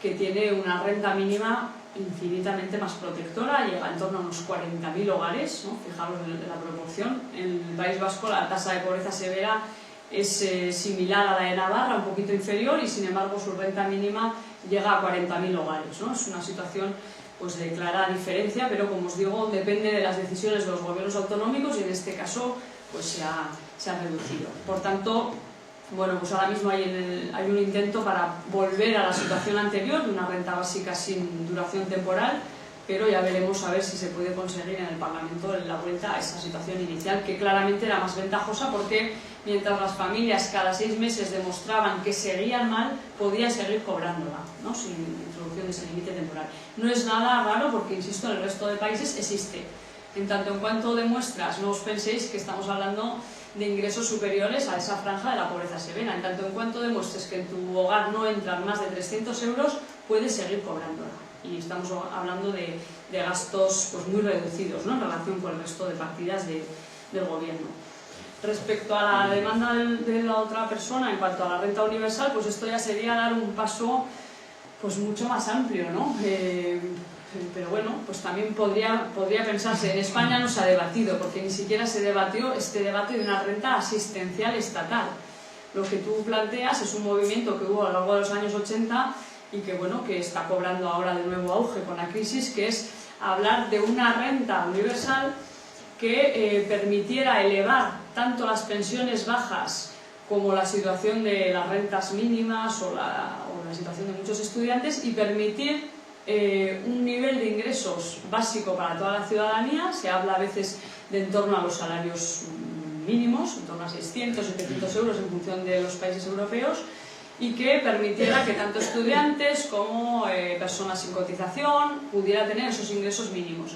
que tiene una renta mínima infinitamente más protectora, llega en torno a unos 40.000 hogares, ¿no? Fijaros en la proporción. En el País Vasco la tasa de pobreza severa es similar a la de Navarra, un poquito inferior, y sin embargo su renta mínima llega a 40.000 hogares, ¿no? Es una situación pues de clara diferencia, pero como os digo, depende de las decisiones de los gobiernos autonómicos, y en este caso pues se ha reducido. Por tanto, bueno, pues ahora mismo hay un intento para volver a la situación anterior, de una renta básica sin duración temporal, pero ya veremos a ver si se puede conseguir en el Parlamento la vuelta a esa situación inicial, que claramente era más ventajosa, porque mientras las familias cada 6 meses demostraban que seguían mal, podían seguir cobrándola, ¿no? Sin introducción de ese límite temporal. No es nada raro porque, insisto, en el resto de países existe. En tanto en cuanto demuestras, no os penséis que estamos hablando de ingresos superiores a esa franja de la pobreza severa. En tanto en cuanto demuestres que en tu hogar no entran más de 300 euros, puedes seguir cobrándola. Y estamos hablando de gastos pues muy reducidos, ¿no? En relación con el resto de partidas del gobierno. Respecto a la demanda de la otra persona en cuanto a la renta universal, pues esto ya sería dar un paso pues mucho más amplio, ¿no? Pero bueno, pues también podría pensarse. En España no se ha debatido, porque ni siquiera se debatió este debate de una renta asistencial estatal. Lo que tú planteas es un movimiento que hubo a lo largo de los años 80 y que, bueno, que está cobrando ahora de nuevo auge con la crisis, que es hablar de una renta universal que permitiera elevar tanto las pensiones bajas como la situación de las rentas mínimas o la situación de muchos estudiantes, y permitir un nivel de ingresos básico para toda la ciudadanía. Se habla a veces de en torno a los salarios mínimos, en torno a 600, 700 euros en función de los países europeos, y que permitiera que tanto estudiantes como personas sin cotización pudieran tener esos ingresos mínimos.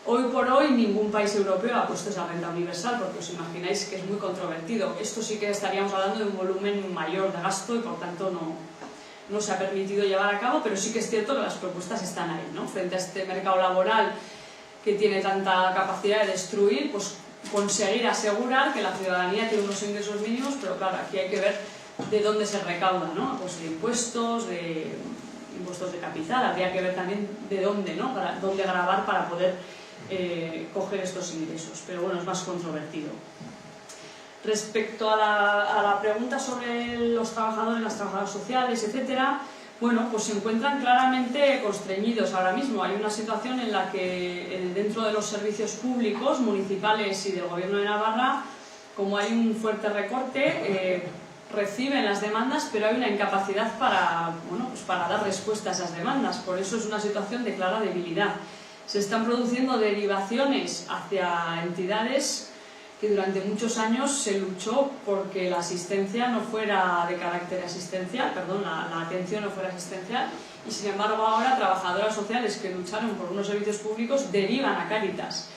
Hoy por hoy ningún país europeo ha puesto esa renta universal, porque os imagináis que es muy controvertido. Esto sí que estaríamos hablando de un volumen mayor de gasto y por tanto no se ha permitido llevar a cabo, pero sí que es cierto que las propuestas están ahí, ¿no? Frente a este mercado laboral que tiene tanta capacidad de destruir, pues conseguir asegurar que la ciudadanía tiene unos ingresos mínimos, pero claro, aquí hay que ver de dónde se recauda, ¿no? Pues de impuestos de capital, habría que ver también de dónde, ¿no? Para dónde gravar para poder coger estos ingresos, pero bueno, es más controvertido. Respecto a la pregunta sobre los trabajadores, las trabajadoras sociales, etcétera, bueno, pues se encuentran claramente constreñidos ahora mismo. Hay una situación en la que dentro de los servicios públicos, municipales y del Gobierno de Navarra, como hay un fuerte recorte, reciben las demandas, pero hay una incapacidad para dar respuesta a esas demandas. Por eso es una situación de clara debilidad. Se están produciendo derivaciones hacia entidades que durante muchos años se luchó porque la asistencia no fuera de carácter asistencial, la atención no fuera asistencial, y sin embargo ahora trabajadoras sociales que lucharon por unos servicios públicos derivan a Cáritas,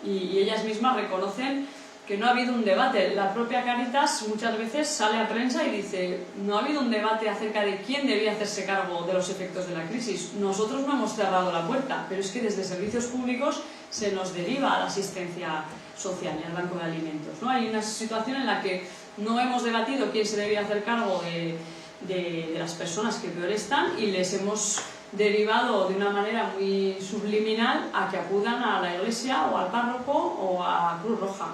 y ellas mismas reconocen que no ha habido un debate. La propia Cáritas muchas veces sale a prensa y dice: no ha habido un debate acerca de quién debía hacerse cargo de los efectos de la crisis. Nosotros no hemos cerrado la puerta, pero es que desde servicios públicos se nos deriva a la asistencia social y al banco de alimentos, ¿no? Hay una situación en la que no hemos debatido quién se debía hacer cargo de las personas que peor están, y les hemos derivado de una manera muy subliminal a que acudan a la iglesia o al párroco o a Cruz Roja.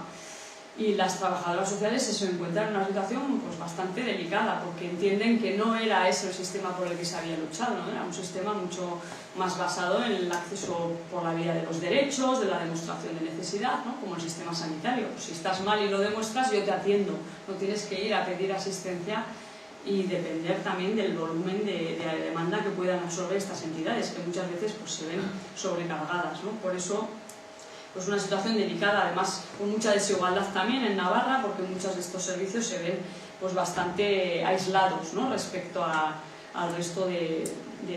Y las trabajadoras sociales se encuentran en una situación pues bastante delicada, porque entienden que no era ese el sistema por el que se había luchado, ¿no? Era un sistema mucho más basado en el acceso por la vía de los derechos, de la demostración de necesidad, ¿no? Como el sistema sanitario. Si estás mal y lo demuestras, yo te atiendo, no tienes que ir a pedir asistencia, y depender también del volumen de demanda que puedan absorber estas entidades, que muchas veces pues se ven sobrecargadas, ¿no? Por eso, pues una situación delicada, además con mucha desigualdad también en Navarra, porque muchos de estos servicios se ven pues bastante aislados, ¿no? Respecto al resto de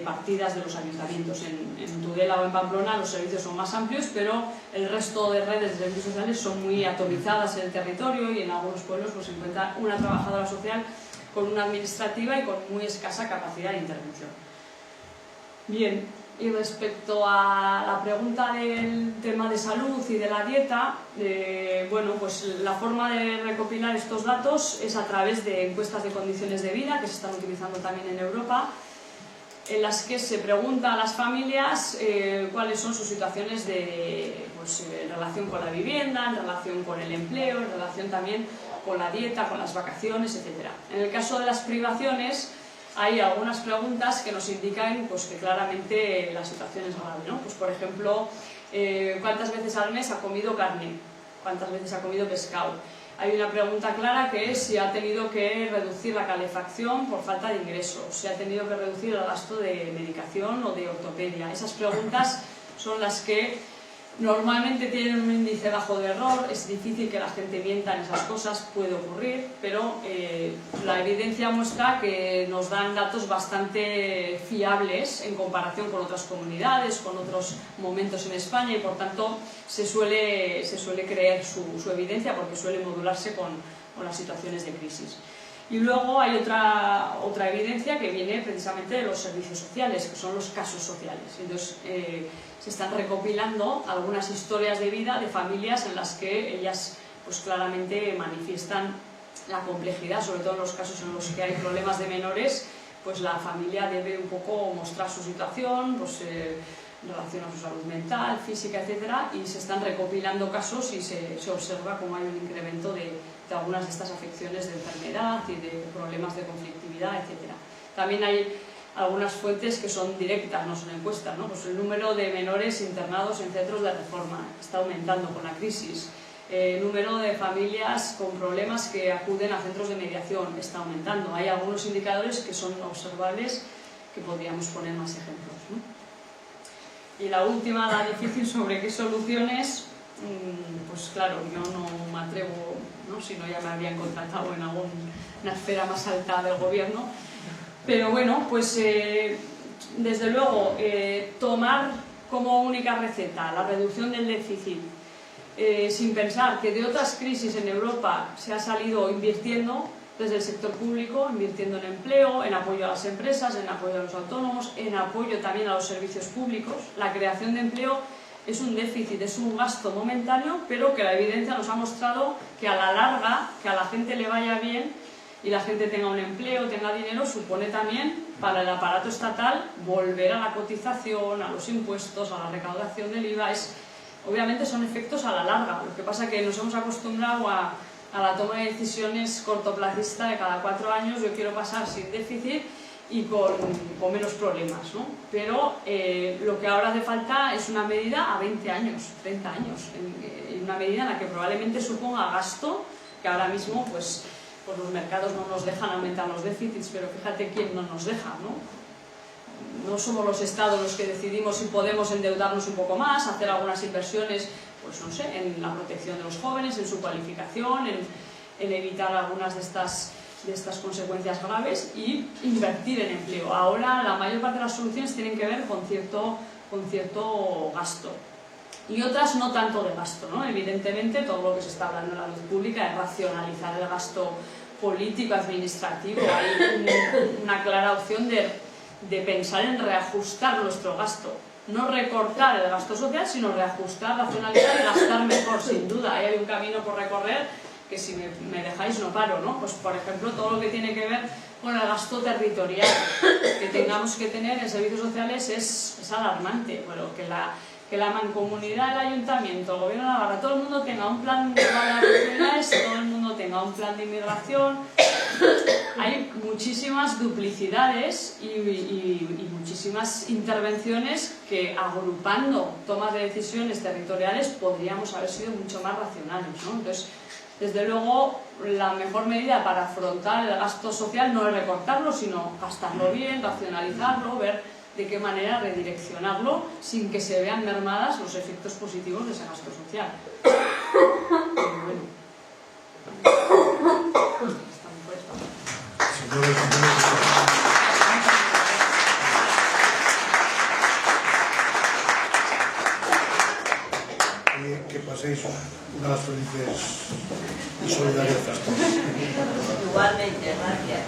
partidas de los ayuntamientos. En Tudela o en Pamplona los servicios son más amplios, pero el resto de redes de servicios sociales son muy atomizadas en el territorio, y en algunos pueblos pues se encuentra una trabajadora social con una administrativa y con muy escasa capacidad de intervención. Bien, y respecto a la pregunta del tema de salud y de la dieta, bueno, pues la forma de recopilar estos datos es a través de encuestas de condiciones de vida, que se están utilizando también en Europa, en las que se pregunta a las familias cuáles son sus situaciones en relación con la vivienda, en relación con el empleo, en relación también con la dieta, con las vacaciones, etc. En el caso de las privaciones hay algunas preguntas que nos indican pues, que claramente la situación es grave, ¿no? Pues, por ejemplo, ¿cuántas veces al mes ha comido carne? ¿Cuántas veces ha comido pescado? Hay una pregunta clara que es si ha tenido que reducir la calefacción por falta de ingresos, si ha tenido que reducir el gasto de medicación o de ortopedia. Esas preguntas son las que normalmente tienen un índice bajo de error. Es difícil que la gente mienta en esas cosas, puede ocurrir, pero la evidencia muestra que nos dan datos bastante fiables en comparación con otras comunidades, con otros momentos en España, y por tanto se suele creer su evidencia porque suele modularse con las situaciones de crisis. Y luego hay otra evidencia que viene precisamente de los servicios sociales, que son los casos sociales. Entonces se están recopilando algunas historias de vida de familias en las que ellas pues claramente manifiestan la complejidad, sobre todo en los casos en los que hay problemas de menores, pues la familia debe un poco mostrar su situación, pues en relación a su salud mental, física, etcétera, y se están recopilando casos y se observa cómo hay un incremento de algunas de estas afecciones de enfermedad y de problemas de conflictividad, etcétera. También hay algunas fuentes que son directas, no son encuestas, ¿no? Pues el número de menores internados en centros de reforma está aumentando con la crisis. El número de familias con problemas que acuden a centros de mediación está aumentando. Hay algunos indicadores que son observables que podríamos poner más ejemplos, ¿no? Y la última, la difícil, sobre qué soluciones, pues claro, yo no me atrevo, ¿no? Si no ya me habrían contratado en alguna esfera más alta del gobierno. Pero bueno, pues desde luego tomar como única receta la reducción del déficit sin pensar que de otras crisis en Europa se ha salido invirtiendo desde el sector público, invirtiendo en empleo, en apoyo a las empresas, en apoyo a los autónomos, en apoyo también a los servicios públicos. La creación de empleo es un déficit, es un gasto momentáneo, pero que la evidencia nos ha mostrado que a la larga, que a la gente le vaya bien y la gente tenga un empleo, tenga dinero, supone también para el aparato estatal volver a la cotización, a los impuestos, a la recaudación del IVA. Obviamente son efectos a la larga. Lo que pasa es que nos hemos acostumbrado a la toma de decisiones cortoplacista de cada 4 años. Yo quiero pasar sin déficit y con menos problemas, ¿no? Pero lo que ahora hace falta es una medida a 20 años, 30 años, una medida en la que probablemente suponga gasto, que ahora mismo pues los mercados no nos dejan aumentar los déficits, pero fíjate quién no nos deja, ¿no? No somos los estados los que decidimos si podemos endeudarnos un poco más, hacer algunas inversiones, pues no sé, en la protección de los jóvenes, en su cualificación, en evitar algunas de estas consecuencias graves y invertir en empleo. Ahora la mayor parte de las soluciones tienen que ver con cierto gasto. Y otras no tanto de gasto, ¿no? Evidentemente todo lo que se está hablando en la luz pública es racionalizar el gasto político, administrativo. Hay una clara opción de pensar en reajustar nuestro gasto. No recortar el gasto social, sino reajustar, racionalizar y gastar mejor, sin duda. Ahí hay un camino por recorrer que si me dejáis no paro, ¿no? Pues por ejemplo todo lo que tiene que ver con el gasto territorial que tengamos que tener en servicios sociales es alarmante. Bueno, que la mancomunidad, el ayuntamiento, el gobierno de Navarra, todo el mundo tenga un plan de regionales, todo el mundo tenga un plan de inmigración. Hay muchísimas duplicidades y muchísimas intervenciones que, agrupando tomas de decisiones territoriales, podríamos haber sido mucho más racionales, ¿no? Entonces, desde luego, la mejor medida para afrontar el gasto social no es recortarlo, sino gastarlo bien, racionalizarlo, ver de qué manera redireccionarlo sin que se vean mermadas los efectos positivos de ese gasto social. Bueno. Que paséis unas felices y solidarias fiestas. Igualmente, gracias.